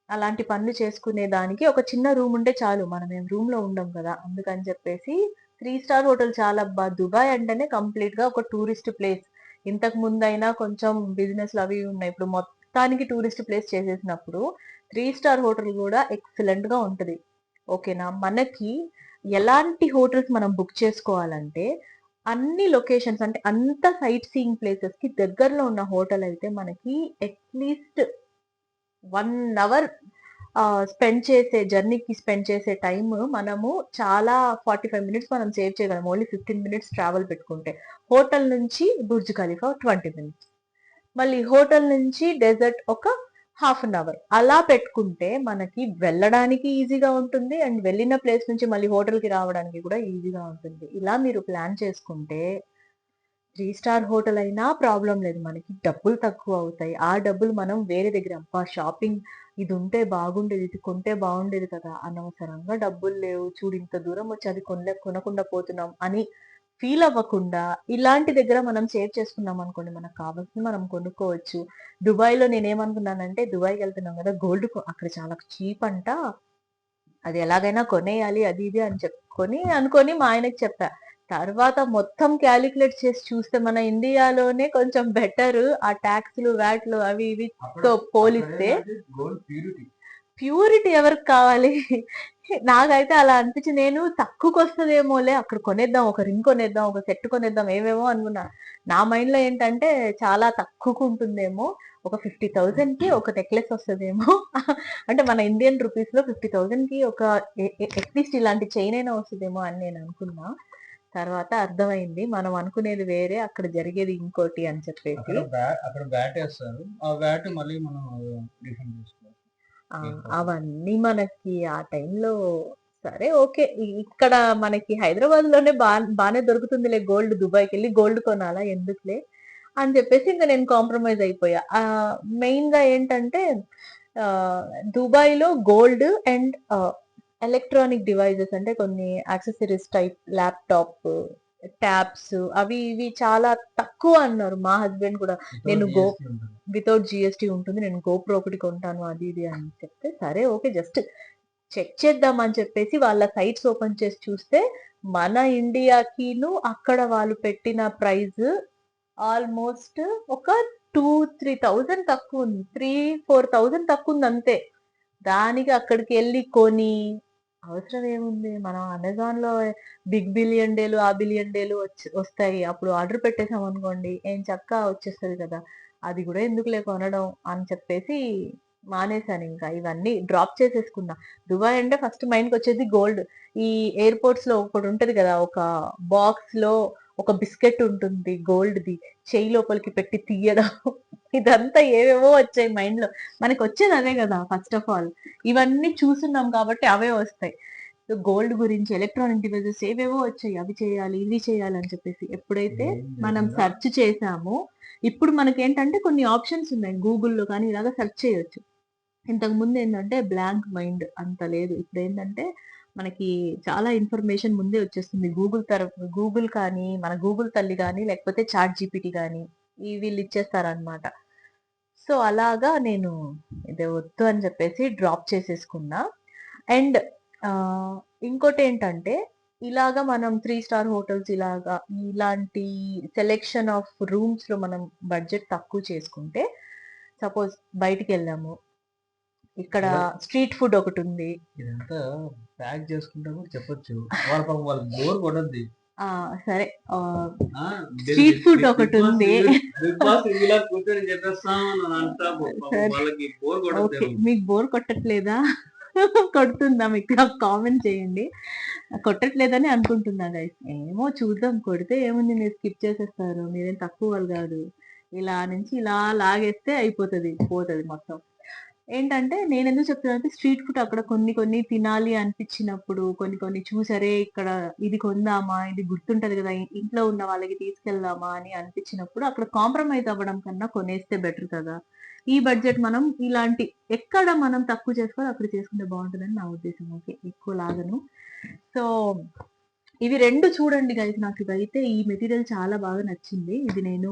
అలాంటి పనులు చేసుకునే దానికి ఒక చిన్న రూమ్ ఉంటే చాలు. మనమేం రూమ్‌లో ఉండం కదా! అందుకని చెప్పేసి 3 స్టార్ హోటల్ చాలబ్బా! దుబాయ్ అంటేనే కంప్లీట్‌గా ఒక టూరిస్ట్ ప్లేస్. ఇంతకు ముందైనా కొంచెం బిజినెస్‌లు అవి ఇవి ఉన్నాయి. ఇప్పుడు మొత్తానికి టూరిస్ట్ ప్లేస్ చేసేసినప్పుడు 3 స్టార్ హోటల్ గూడా ఎక్సలెంట్‌గా ఉంటది. ఓకేనా? మనకి ఎలాంటి హోటల్స్ మనం బుక్ చేసుకోవాలంటే అన్ని లొకేషన్స్ అంటే అంత సైట్ సీయింగ్ ప్లేసెస్‌కి దగ్గరలో ఉన్న హోటల్ అయితే మనకి అట్‌లీస్ట్ 1 అవర్ జర్నీకి స్పెండ్ చేసే టైమ్ మనము చాలా 45 మినిట్స్ మనం సేవ్ చేయగలం. ఓన్లీ 15 మినిట్స్ ట్రావెల్ పెట్టుకుంటే. హోటల్ నుంచి బుర్జ్ ఖలీఫా 20 మినిట్స్. మళ్ళీ హోటల్ నుంచి డెజర్ట్ ఒక హాఫ్ అన్ అవర్. అలా పెట్టుకుంటే మనకి వెళ్ళడానికి ఈజీగా ఉంటుంది. అండ్ వెళ్ళిన ప్లేస్ నుంచి మళ్ళీ హోటల్‌కి రావడానికి కూడా ఈజీగా ఉంటుంది. ఇలా మీరు ప్లాన్ చేసుకుంటే 3 స్టార్ హోటల్ అయినా ప్రాబ్లమ్ లేదు. మనకి డబ్బులు తక్కువ అవుతాయి. ఆ డబ్బులు మనం వేరే దగ్గర అబ్బా! షాపింగ్ ఇది ఉంటే బాగుండేది. ఇది కొంటే బాగుండేది కదా! అనవసరంగా డబ్బులు లేవు. చూడు ఇంత దూరం వచ్చి అది కొనకుండా పోతున్నాం అని ఫీల్ అవ్వకుండా ఇలాంటి దగ్గర మనం సేవ్ చేసుకున్నాం అనుకోండి. మనకు కావాల్సింది మనం కొనుక్కోవచ్చు. దుబాయ్‌లో నేనేమనుకున్నానంటే దుబాయ్‌కెళ్తున్నాం కదా! అక్కడ చాలా చీప్ అంట. అది ఎలాగైనా కొనేయాలి అది ఇది అని అనుకోని మా ఆయనకి చెప్పా. తర్వాత మొత్తం క్యాలిక్యులేట్ చేసి చూస్తే మన ఇండియాలోనే కొంచెం బెటరు. ఆ టాక్స్‌లు, వాట్‌లు అవి అక్కడ ఇవితో పోలిస్తే అక్కడేంటంటే గోల్డ్ ప్యూరిటీ. ప్యూరిటీ ఎవరికి కావాలి? నాకైతే అలా అనిపించింది. నేను తక్కువకొస్తదేమోలే అక్కడ కొనేద్దాం. ఒక రింగ్ కొనేద్దాం, ఒక సెట్ కొనేద్దాం ఏవేవో అనుకున్నా. నా మైండ్‌లో ఏంటంటే చాలా తక్కువకుంటుందేమో. ఒక 50,000కి ఒక నెక్లెస్ వస్తదేమో. అంటే మన ఇండియన్ రూపీస్‌లో 50,000కి ఒక అట్‌లీస్ట్ ఇలాంటి చైన్ అయినా వస్తదేమో అని నేను అనుకున్నా. తర్వాత అర్థమైంది. మనం అనుకునేది వేరే, అక్కడ జరిగేది ఇంకోటి అని చెప్పేసి. అక్కడ వ్యాటేస్తారు. ఆ వ్యాట్ మళ్ళీ మనం రిఫండ్ చేసుకోవాలి. ఆ! ఏ ప్రాబ్లమ్. అవన్నీ మనకి ఆ టైంలో సరే ఓకే. ఇక్కడ మనకి హైదరాబాద్‌లోనే బానే దొరుకుతుందిలే గోల్డ్. దుబాయ్‌కెళ్ళి గోల్డ్ కొనాలా ఎందుకులే అని చెప్పేసి ఇంక నేను కాంప్రమైజ్ అయిపోయా. మెయిన్‌గా ఏంటంటే ఆహ్, దుబాయ్‌లో గోల్డ్ అండ్ ఎలక్ట్రానిక్ డివైసెస్ అంటే కొన్ని యాక్సెసరీస్ టైప్ ల్యాప్‌టాప్, ట్యాబ్స్ అవి ఇవి చాలా తక్కువ అన్నారు. మా హస్బెండ్ కూడా నేను గో వితౌట్ జీఎస్టీ ఉంటుంది. నేను గోప్రో ఒకటి కొంటాను అది ఇది అని చెప్తే, సరే ఓకే జస్ట్ చెక్ చేద్దాం అని చెప్పేసి వాళ్ళ సైట్స్ ఓపెన్ చేసి చూస్తే, మన ఇండియాకిను అక్కడ వాళ్ళు పెట్టిన ప్రైస్ ఆల్మోస్ట్ ఒక 2, 3,000 తక్కువుంది. 3, 4,000 తక్కువుంది అంతే. దానికి అక్కడికెళ్ళి కొని అవసరం ఏముంది? మనం అమెజాన్‌లో బిగ్ బిలియన్ డేలు, ఆ బిలియన్ డేలు వస్తాయి. అప్పుడు ఆర్డర్ పెట్టేసామనుకోండి ఎంచక్కా వచ్చేస్తది కదా! అది గూడా ఎందుకులే కొనడం అని చెప్పేసి మానేశానింకా. ఇవన్నీ డ్రాప్ చేసేసుకున్నా. దుబాయ్ అంటే ఫస్ట్ మైండ్‌కొచ్చేది గోల్డ్. ఈ ఎయిర్‌పోర్ట్స్‌లో ఒకటుంటది గదా! ఒక బాక్స్‌లో ఒక బిస్కెట్ ఉంటుంది గోల్డ్‌ది. చెయ్యి లోపలికి పెట్టి తీయడం. ఇదంతా ఏవేవో వచ్చాయి మైండ్‌లో. మనకొచ్చేది అదే గదా! First of all. ఇవన్నీ చూసున్నాం కాబట్టి అవే వస్తాయి. సో, గోల్డ్ గురించి ఎలక్ట్రానిక్ డివైసెస్ ఏవేవో వచ్చాయి. అవి చేయాలి, ఇవి చేయాలి అని చెప్పేసి. ఎప్పుడైతే మనం సెర్చ్ చేసామో, ఇప్పుడు మనకేంటంటే కొన్ని ఆప్షన్స్ ఉన్నాయి. గూగుల్‌లో కానీ ఇలాగ సెర్చ్ చేయొచ్చు. ఇంతకుముందేంటంటే బ్లాంక్ మైండ్ అంత లేదు. ఇప్పుడేంటంటే మనకి చాలా ఇన్ఫర్మేషన్ ముందే వచ్చేస్తుంది. గూగుల్ కానీ, మన గూగుల్ తల్లి గాని, లేకపోతే చాట్ జీపీటీ గాని వీళ్ళు ఇచ్చేస్తారనమాట. సో, అలాగా నేను ఇది వద్దు అని చెప్పేసి డ్రాప్ చేసేసుకున్నా. అండ్ ఇంకోటేంటంటే ఇలాగ మనం 3 స్టార్ హోటల్స్ ఇలాంటి సెలెక్షన్ ఆఫ్ రూమ్స్‌లో మనం బడ్జెట్ తక్కువ చేసుకుంటే, సపోజ్ బయటికెళ్ళాము. ఇక్కడ స్ట్రీట్ ఫుడ్ ఒకటుంది. ఇదంతా ప్యాక్ చేసుకుంటే కూడా చెప్పొచ్చు. వాళ్ళకి బోర్ కొట్టద్ది. ఆ! సరే. స్ట్రీట్ ఫుడ్ ఒకటుంది. బిగ్ బాస్ రివ్యూలా కూర్చొని చెప్పేస్తాం నాన్ స్టాప్. సరే. వాళ్ళకి బోర్ ఓకే. కొట్టద్దేమో. మీకు బోర్ కొట్టట్లేదా? కొడుతుందా మీకు? నాకు కామెంట్ చేయండి. కొట్టట్లేదని అనుకుంటున్నా గైస్. ఏమో చూద్దాం కొడితే ఏముంది మీరు స్కిప్ చేసేస్తారు. మీరేం తక్కువ వాళ్ళు గాదు. ఇలా నుంచి ఇలా లాగేస్తే అయిపోతది. పోతది మొత్తం. ఏంటంటే నేనెందుకు చెప్తున్నానంటే స్ట్రీట్ ఫుడ్ అక్కడ కొన్ని కొన్ని తినాలి అనిపించినప్పుడు కొన్ని కొన్ని చూసరే ఇక్కడ ఇది కొందామా? ఇది గుర్తుంటది గదా! ఇంట్లో ఉన్న వాళ్ళకి తీసుకెళ్దామా అని అనిపించినప్పుడు అక్కడ కాంప్రమైజ్ అవ్వడం కన్నా కొనేస్తే బెటర్ కదా! ఈ బడ్జెట్ మనం ఎక్కడ మనం తక్కువ చేసుకోవాలో అక్కడ చేసుకుంటే బావుంటదని నా ఉద్దేశం. ఓకే. ఎక్కువ లాగను. సో, ఇవి 2 చూడండి గైస్. నాకిదైతే ఈ మెటీరియల్ చాలా బాగా నచ్చింది. ఇది నేను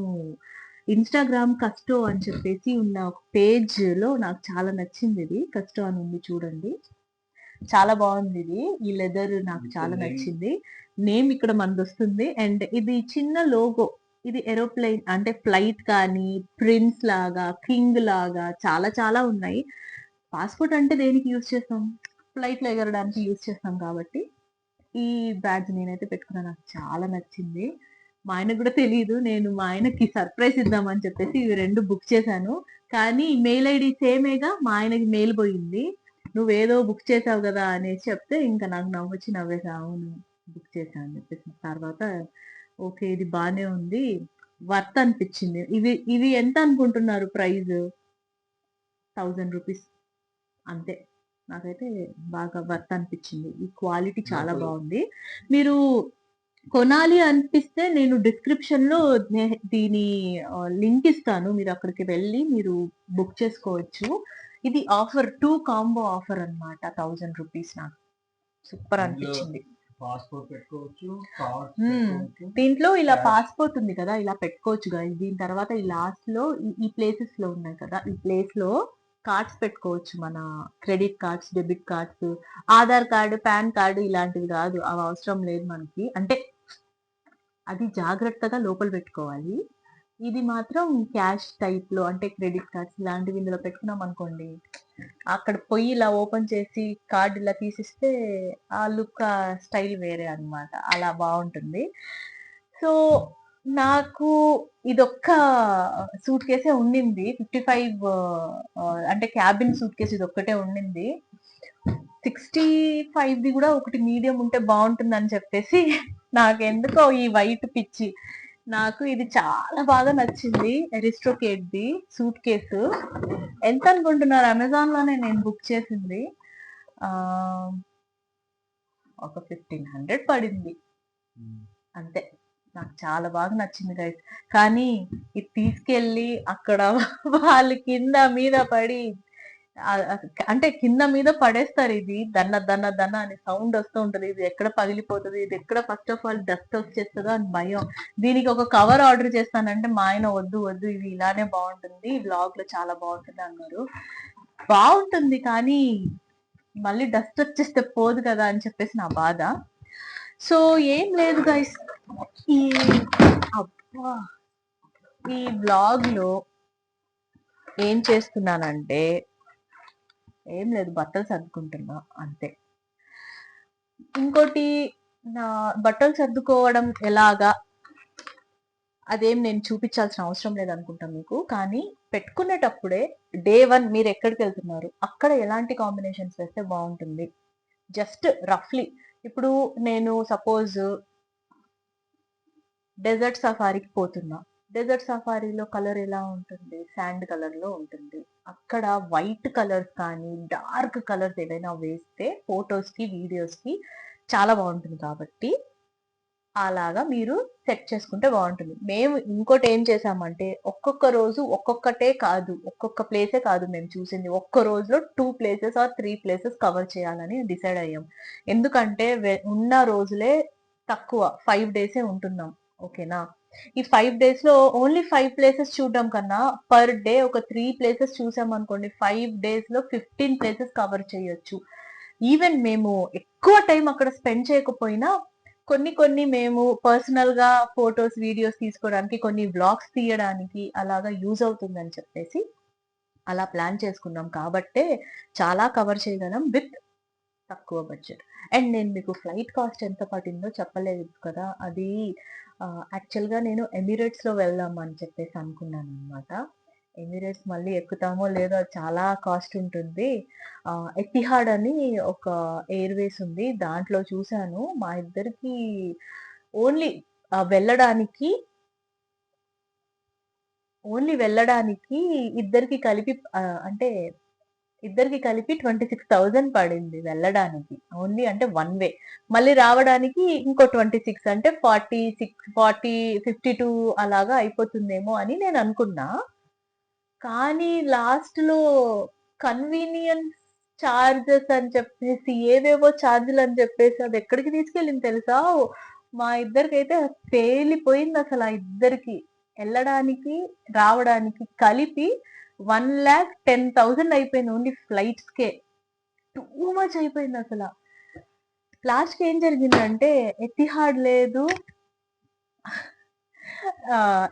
ఇన్‌స్టాగ్రామ్ కస్టో అని చెప్పేసి ఉన్న ఒక పేజ్‌లో నాకు చాలా నచ్చిందిది. కస్టో అని ఉంది చూడండి. చాలా బావుందిది. ఈ లెదర్ నాకు చాలా నచ్చింది. నేమ్ ఇక్కడ మనదొస్తుంది. అండ్ ఇది చిన్న లోగో. ఇది ఏరోప్లేన్ అంటే ఫ్లైట్ కానీ, ప్రిన్స్ లాగా, కింగ్ లాగా చాలా చాలా ఉన్నాయి. పాస్‌పోర్ట్ అంటే దేనికి యూజ్ చేస్తాం? ఫ్లైట్‌లో ఎగరడానికి యూజ్ చేస్తాం కాబట్టి, ఈ బ్యాడ్జ్ నేనైతే పెట్టుకున్నా. నాకు చాలా నచ్చింది. మా ఆయనకు కూడా తెలీదు. నేను మా ఆయనకి సర్ప్రైజ్ ఇద్దామని చెప్పేసి ఇవి 2 బుక్ చేశాను. కానీ మెయిల్ ఐడీ సేమేగా మా ఆయనకి మెయిల్ పోయింది. "నువ్వేదో బుక్ చేసావు గదా!" అనేసి చెప్తే ఇంక నాకు నవ్వొచ్చి నవ్వేసా. అవును. బుక్ చేశా అని చెప్పేసి. తర్వాత ఓకే. ఇది బానే ఉంది. వర్త్ అనిపిచ్చింది. ఇవి ఇవి ఎంత అనుకుంటున్నారు ప్రైస్? రూ. 1000 అంతే. నాకైతే బాగా వర్త్ అనిపిచ్చింది. ఈ క్వాలిటీ చాలా లోపల బావుంది. మీరు కొనాలి అనిపిస్తే నేను డిస్క్రిప్షన్‌లో దీని లింక్ ఇస్తాను. మీరక్కడికి వెళ్లి మీరు బుక్ చేసుకోవచ్చు. ఇది ఆఫర్ 2 కాంబో ఆఫర్ అన్నమాట. రూ. 1000 నాకు. సూపర్ ఇందులో అనిపిచ్చింది. పాస్‌పోర్ట్ పెట్టుకోవచ్చు, కార్డ్స్ హ్మ్. పెట్టుకోవచ్చు, దీంట్లో ఇలా క్యాష్ పాస్‌పోర్ట్ ఉంది కదా! ఇలా పెట్టుకోవచ్చు గైస్. దీని తర్వాత ఈ లాస్ట్‌లో ఈ ప్లేసెస్‌లో ఉన్నాయి కదా! ఈ ప్లేస్‌లో కార్డ్స్ పెట్టుకోవచ్చు. మన credit cards, debit cards, Aadhaar card, pan card ఇలాంటివి గాదు. అవి అవసరం లేదు మనకి. అంటే అది జాగ్రత్తగా లోపల పెట్టుకోవాలి. ఇది మాత్రం క్యాష్ టైప్‌లో అంటే క్రెడిట్ కార్డ్స్ ఇలాంటివి ఇందులో పెట్టుకున్నామనుకోండి, అక్కడ పొయ్యి ఇలా ఓపెన్ చేసి కార్డ్ ఇలా తీసిస్తే ఆ లుక్, ఆ స్టైల్ వేరే అన్నమాట. అలా బావుంటుంది. సో, నాకు ఇదొక్క సూట్ కేసే ఉండింది. 55 అంటే క్యాబిన్ సూట్ కేస్ ఇదొక్కటే ఉండింది. 65ది గూడా ఒకటి మీడియం ఉంటే బావుంటుందని చెప్పేసి నాకెందుకో ఈ వైట్ పిచ్చి. నాకు ఇది చాలా బాగా నచ్చింది. అరిస్టోకేట్‌ది సూట్ కేసు. ఎంత అనుకుంటున్నారు? అమెజాన్‌లోనే నేను బుక్ చేసింది. ఆహ్, ఒక 1500 పడింది. హ్మ్. అంతే. నాకు చాలా బాగా నచ్చింది గైస్. కానీ ఇది తీసుకెళ్ళి అక్కడ వాళ్ళు కింద మీద పడి అంటే కింద మీద పడేస్తారు ఇది. దన్న దన్న దన్న అని సౌండ్ వస్తూ ఉంటది. ఇది ఎక్కడ పగిలిపోతది? ఇది ఎక్కడ ఫస్ట్ ఆఫ్ ఆల్ డస్ట్ వచ్చేస్తదో అని భయం. దీనికి ఒక కవర్ ఆర్డర్ చేస్తానంటే మా ఆయన వద్దు వద్దు ఇది ఇలానే బావుంటుంది. వ్లాగ్‌లో చాలా బావుంటుంది అన్నారు. బావుంటుంది కానీ మళ్ళీ డస్ట్ వచ్చేస్తే పోదు కదా! అని చెప్పేసి నా బాధ. సో ఏం లేదు గైస్. ఈ అబ్బా! ఈ వ్లాగ్‌లో ఏం చేస్తున్నానంటే ఏం లేదు బట్టలు సర్దుకుంటున్నా అంతే. ఇంకోటి నా బట్టలు సర్దుకోవడం ఎలాగా అదేం నేను చూపించాల్సిన అవసరం లేదనుకుంటా మీకు. కానీ పెట్టుకునేటప్పుడే డే 1 మీరెక్కడికెళ్తున్నారు? అక్కడ ఎలాంటి కాంబినేషన్స్ వేస్తే బావుంటుంది? జస్ట్ రఫ్‌లీ ఇప్పుడు నేను సపోజ్ డెజర్ట్ సఫారీకి పోతున్నా. డెజర్ట్ సఫారీలో కలర్ ఎలా ఉంటుంది? సాండ్ కలర్‌లో ఉంటుంది. అక్కడ వైట్ కలర్స్ కానీ, డార్క్ కలర్స్ ఏవైనా వేస్తే ఫోటోస్‌కి, వీడియోస్‌కి చాలా బావుంటుంది కాబట్టి అలాగా మీరు సెట్ చేసుకుంటే బావుంటుంది. మేము ఇంకోటేం చేసామంటే, ఒక్కొక్క రోజు ఒక్కొక్కటే కాదు, ఒక్కొక్క ప్లేసే కాదు మేము చూసింది. ఒక్క రోజులో 2 ప్లేసెస్ ఆర్ 3 ప్లేసెస్ కవర్ చేయాలని డిసైడ్ అయ్యాం. ఎందుకంటే ఉన్న రోజులే తక్కువ. 5 డేసే ఉంటున్నాం. ఓకేనా? ఈ 5 డేస్‌లో ఓన్లీ 5 ప్లేసెస్ చూడడం కన్నా, పర్ డే ఒక 3 ప్లేసెస్ చూసామనుకోండి, 5 డేస్‌లో 15 ప్లేసెస్ కవర్ చేయొచ్చు. ఈవెన్ మేము ఎక్కువ టైం అక్కడ స్పెండ్ చేయకపోయినా కొన్ని కొన్ని మేము పర్సనల్‌గా ఫోటోస్, వీడియోస్ తీసుకోవడానికి, కొన్ని వ్లాగ్స్ తీయడానికి అలాగా యూజ్ అవుతుందని చెప్పేసి అలా ప్లాన్ చేసుకున్నాం కాబట్టే చాలా కవర్ చేయగలం విత్ తక్కువ బడ్జెట్. అండ్ నేను మీకు ఫ్లైట్ కాస్ట్ ఎంత పడిందో చెప్పలేదు కదా! అది యాక్చువల్‌గా నేను ఎమిరేట్స్‌లో వెళ్దాం అని చెప్పేసి అనుకున్నాననమాట. ఎమిరేట్స్ మళ్ళీ ఎక్కుతామో లేదో అది చాలా కాస్ట్ ఉంటుంది. ఎతిహాడ్ అని ఒక ఎయిర్‌వేస్ ఉంది. దాంట్లో చూసాను. మా ఇద్దరికీ ఓన్లీ వెళ్ళడానికి వెళ్ళడానికి ఇద్దరికి కలిపి అంటే ఇద్దరికి కలిపి 26,000 పడింది వెళ్ళడానికి. ఓన్లీ అంటే వన్ వే. మళ్ళీ రావడానికి ఇంకో 26 అంటే 52 అలాగా అయిపోతుందేమో అని నేను అనుకున్నా. కానీ లాస్ట్‌లో కన్వీనియన్స్ చార్జెస్ అని చెప్పేసి ఏవేవో చార్జ్‌లని చెప్పేసి అది ఎక్కడికి తీసుకెళ్ళింది తెలుసా? మా ఇద్దరికైతే పేలిపోయిందసల ఆ ఇద్దరికి. ఎళ్ళడానికి, రావడానికి కలిపి 1,10,000 అయిపోయింది ఓన్లీ ఫ్లైట్స్‌కే. టూ మచ్ అయిపోయిందసల. లాస్ట్‌కి ఏం జరిగిందంటే ఎతిహాడ్ లేదు,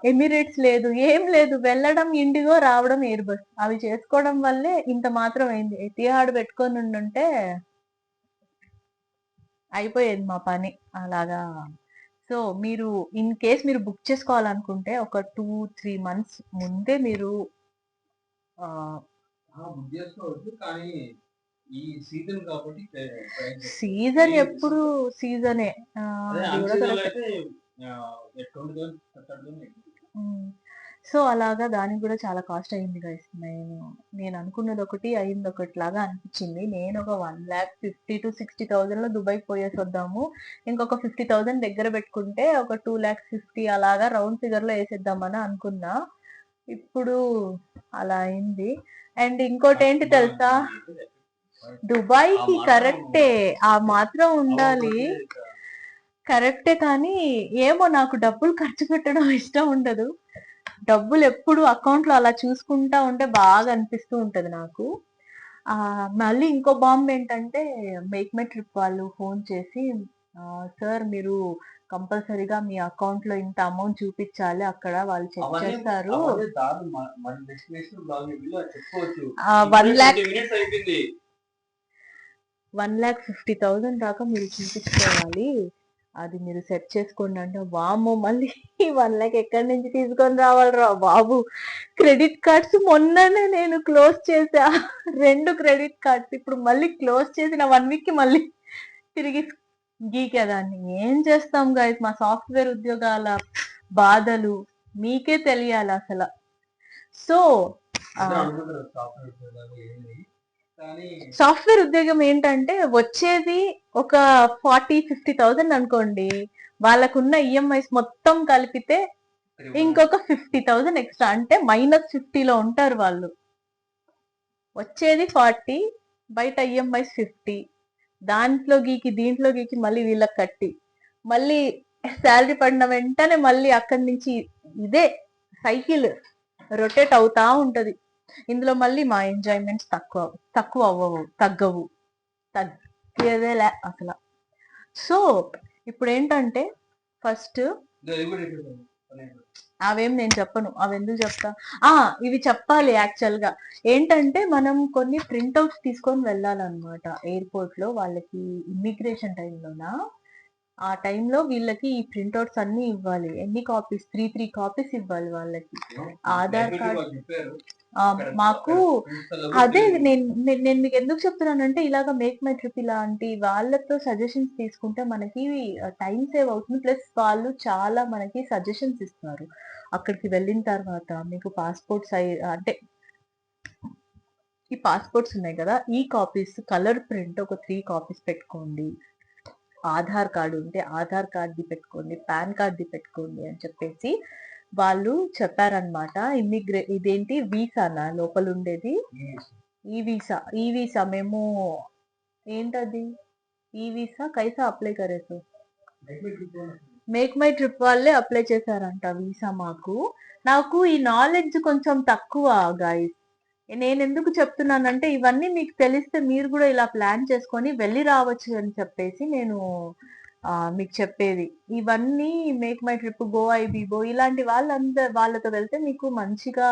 ఎమిరేట్స్ లేదు, ఏం లేదు. వెళ్ళడం ఇండిగో, రావడం ఎయిర్ బస్. అవి చేసుకోవడం వల్లే ఇంత మాత్రం అయింది. ఎతిహాడ్ పెట్టుకొనుండుంటే అయిపోయేది మా పని. అలాగా సో మీరు ఇన్ కేస్ మీరు బుక్ చేసుకోవాలనుకుంటే ఒక 2-3 మంత్స్ ముందే మీరు బుక్ చేసుకోవచ్చు. కానీ ఈ సీజన్ కాబట్టి సీజన్ ఎప్పుడు సీజనే. అది కూడా కరెక్ట్. సో అలాగా దానికి కూడా చాలా కాస్ట్ అయింది గైస్. నేను అనుకున్నది ఒకటి అయింది ఒకటి లాగా అనిపించింది. నేను ఒక 1,50,000 to 60,000 లో దుబాయ్కి పోయేసి వద్దాము, ఇంకొక 50,000 దగ్గర పెట్టుకుంటే ఒక 2,50,000 అలాగా రౌండ్ ఫిగర్ లో వేసేద్దామని అనుకున్నా. ఇప్పుడు అలా అయింది. అండ్ ఇంకోటి ఏంటి తెలుసా, దుబాయ్కి కరెక్టే ఆ మాత్రం ఉండాలి, కరెక్టే. కానీ ఏమో నాకు డబ్బులు ఖర్చు పెట్టడం ఇష్టం ఉండదు. డబ్బులు ఎప్పుడు అకౌంట్ లో అలా చూసుకుంటా ఉంటే బాగా అనిపిస్తూ ఉంటది నాకు. మళ్ళీ ఇంకో బాంబ్ ఏంటంటే, మేక్ మై ట్రిప్ వాళ్ళు ఫోన్ చేసి, సార్ మీరు కంపల్సరీగా మీ అకౌంట్ లో ఇంత అమౌంట్ చూపించాలి, అక్కడ వాళ్ళు చెక్ చేస్తారు. 1,50,000 దాకా మీరు చూపించుకోవాలి, అది మీరు సెట్ చేసుకోండి అంటే, వామ్మో మళ్ళీ 1,00,000 ఎక్కడి నుంచి తీసుకొని రావాలిరా బాబు. క్రెడిట్ కార్డ్స్ మొన్ననే నేను క్లోజ్ చేసా, 2 క్రెడిట్ కార్డ్స్. ఇప్పుడు మళ్ళీ క్లోజ్ చేసిన 1 వీక్ కి మళ్ళీ తిరిగి గీకేదాన్ని. ఏం చేస్తాం గైస్, మా సాఫ్ట్వేర్ ఉద్యోగాల బాధలు మీకే తెలియాలి అసలు. సో సాఫ్ట్వేర్ ఉద్యోగం ఏంటంటే, వచ్చేది ఒక 40-50,000 అనుకోండి, వాళ్ళకున్న ఈఎంఐస్ మొత్తం కలిపితే ఇంకొక 50,000 ఎక్స్ట్రా, అంటే -50లో ఉంటారు వాళ్ళు. వచ్చేది 40, బయట ఈఎంఐస్ 50, దాంట్లో గీకి దీంట్లో గీకి మళ్ళీ వీళ్ళకి కట్టి, మళ్ళీ శాలరీ పడిన వెంటనే మళ్ళీ అక్కడి నుంచి ఇదే సైకిల్ రొటేట్ అవుతా ఉంటది. ఇందులో మళ్ళీ మా ఎంజాయ్మెంట్స్ తక్కువ అవ్వవు, తగ్గేదేలే అసలు. సో ఇప్పుడు ఏంటంటే, ఫస్ట్ అవేం నేను చెప్పను, అవి ఎందుకు చెప్తా. ఇవి చెప్పాలి యాక్చువల్ గా. ఏంటంటే, మనం కొన్ని ప్రింట్అవుట్స్ తీసుకొని వెళ్ళాలన్నమాట ఎయిర్పోర్ట్ లో. వాళ్ళకి ఇమ్మిగ్రేషన్ టైంలోనా, ఆ టైంలో వీళ్ళకి ఈ ప్రింట్అవుట్స్ అన్ని ఇవ్వాలి. ఎన్ని కాపీస్? 3 కాపీస్ ఇవ్వాలి వాళ్ళకి. ఆధార్ కార్డ్. మాకు అదే నేను మీకు ఎందుకు చెప్తున్నానంటే, ఇలాగ మేక్ మై ట్రిప్ ఇలాంటి వాళ్ళతో సజెషన్స్ తీసుకుంటే మనకి టైం సేవ్ అవుతుంది. ప్లస్ వాళ్ళు చాలా మనకి సజెషన్స్ ఇస్తారు. అక్కడికి వెళ్ళిన తర్వాత మీకు పాస్పోర్ట్ సైజ్, అంటే ఈ పాస్పోర్ట్స్ ఉన్నాయి కదా, ఈ కాపీస్ కలర్ ప్రింట్ ఒక 3 కాపీస్ పెట్టుకోండి. ఆధార్ కార్డు ఉంటే ఆధార్ కార్డ్ది పెట్టుకోండి, పాన్ కార్డ్ది పెట్టుకోండి అని చెప్పేసి వాళ్ళు చెప్పారనమాట. ఇదేంటి వీసానా లోపల ఉండేది? ఈ వీసా మేము ఏంటది ఈ వీసా కైసా అప్లై కరేసు? మేక్ మై ట్రిప్ వాళ్ళే అప్లై చేశారంట వీసా మాకు. నాకు ఈ నాలెడ్జ్ కొంచెం తక్కువ గైస్. నేను ఎందుకు చెప్తున్నానంటే, ఇవన్నీ మీకు తెలిస్తే మీరు కూడా ఇలా ప్లాన్ చేసుకొని వెళ్ళి రావచ్చు అని చెప్పేసి నేను మీకు చెప్పేది. ఇవన్నీ make my trip, go Ibibo ఇలాంటి వాళ్ళతో వెళ్తే మీకు మంచిగా,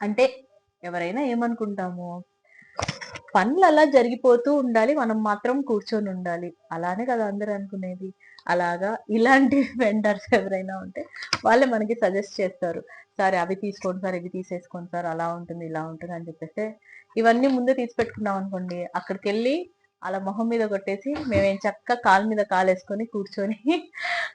అంటే ఎవరైనా ఏమనుకుంటాము, పనులు అలా జరిగిపోతూ ఉండాలి, మనం మాత్రం కూర్చొని ఉండాలి, అలానే కదా అందరూ అనుకునేది. అలాగా ఇలాంటి వెండర్స్ ఎవరైనా ఉంటే వాళ్ళే మనకి సజెస్ట్ చేస్తారు, సరే అవి తీసుకోండి సార్, ఇవి తీసేసుకోండి సార్, అలా ఉంటుంది ఇలా ఉంటుంది అని చెప్పేస్తే, ఇవన్నీ ముందే తీసి పెట్టుకున్నాం అనుకోండి, అక్కడికి వెళ్ళి అలా మొహం మీద కొట్టేసి మేమేం చక్కగా కాలు మీద కాలేసుకొని కూర్చొని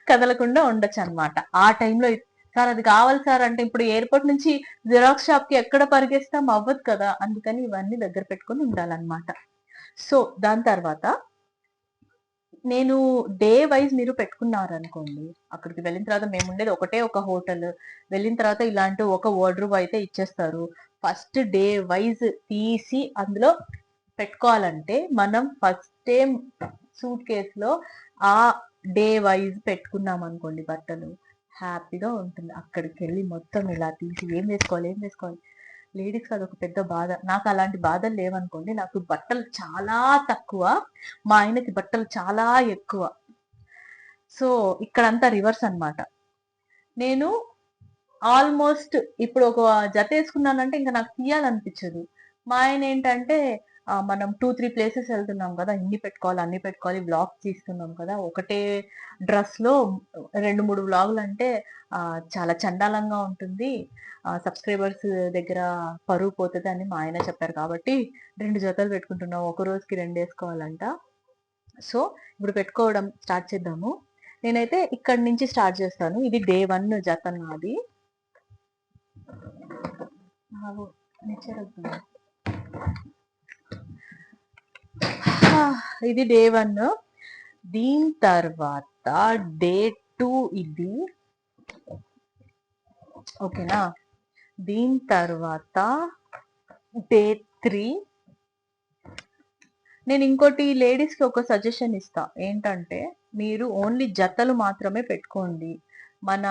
కదలకుండా ఉండొచ్చు అనమాట. ఆ టైంలో సార్ అది కావాలి సార్ అంటే, ఇప్పుడు ఎయిర్పోర్ట్ నుంచి జిరాక్స్ షాప్ కి ఎక్కడ పరిగెస్తాం, అవ్వదు కదా. అందుకని ఇవన్నీ దగ్గర పెట్టుకొని ఉండాలన్నమాట. సో దాని తర్వాత నేను డే వైజ్ మీరు పెట్టుకున్నారు అనుకోండి, అక్కడికి వెళ్ళిన తర్వాత మేము ఉండేది ఒకటే ఒక హోటల్, వెళ్ళిన తర్వాత ఇలాంటి ఒక వార్డ్రోబ్ అయితే ఇచ్చేస్తారు. ఫస్ట్ డే వైజ్ తీసి అందులో పెట్టుకోవాలంటే, మనం ఫస్ట్ టైం సూట్ కేసులో ఆ డే వైజ్ పెట్టుకున్నాం అనుకోండి బట్టలు, హ్యాపీగా ఉంటుంది. అక్కడికి వెళ్ళి మొత్తం ఇలా తీసి ఏం వేసుకోవాలి. లేడీస్ అదొక పెద్ద బాధ. నాకు అలాంటి బాధలు లేవనుకోండి, నాకు బట్టలు చాలా తక్కువ, మా ఆయనకి బట్టలు చాలా ఎక్కువ. సో ఇక్కడంతా రివర్స్ అన్నమాట. నేను ఆల్మోస్ట్ ఇప్పుడు ఒక జత వేసుకున్నానంటే ఇంకా నాకు తీయాలనిపించదు. మా ఆయన ఏంటంటే, మనం 2-3 ప్లేసెస్ వెళ్తున్నాం కదా, ఇన్ని పెట్టుకోవాలి అన్ని పెట్టుకోవాలి వ్లాగ్స్ తీస్తున్నాం కదా, ఒకటే డ్రెస్ లో 2-3 వ్లాగులు అంటే చాలా చండాలంగా ఉంటుంది, సబ్స్క్రైబర్స్ దగ్గర పరువు పోతుంది అని మా ఆయన చెప్పారు. కాబట్టి 2 జతలు పెట్టుకుంటున్నాం, ఒక రోజుకి 2 వేసుకోవాలంట. సో ఇప్పుడు పెట్టుకోవడం స్టార్ట్ చేద్దాము. నేనైతే ఇక్కడి నుంచి స్టార్ట్ చేస్తాను. ఇది డే 1 జత నాది. ఇది డే 1. దీని తర్వాత డే 2 ఇది, ఓకేనా. దీని తర్వాత డే 3. నేను ఇంకోటి లేడీస్ కి ఒక సజెషన్ ఇస్తా, ఏంటంటే మీరు ఓన్లీ జతలు మాత్రమే పెట్టుకోండి, మన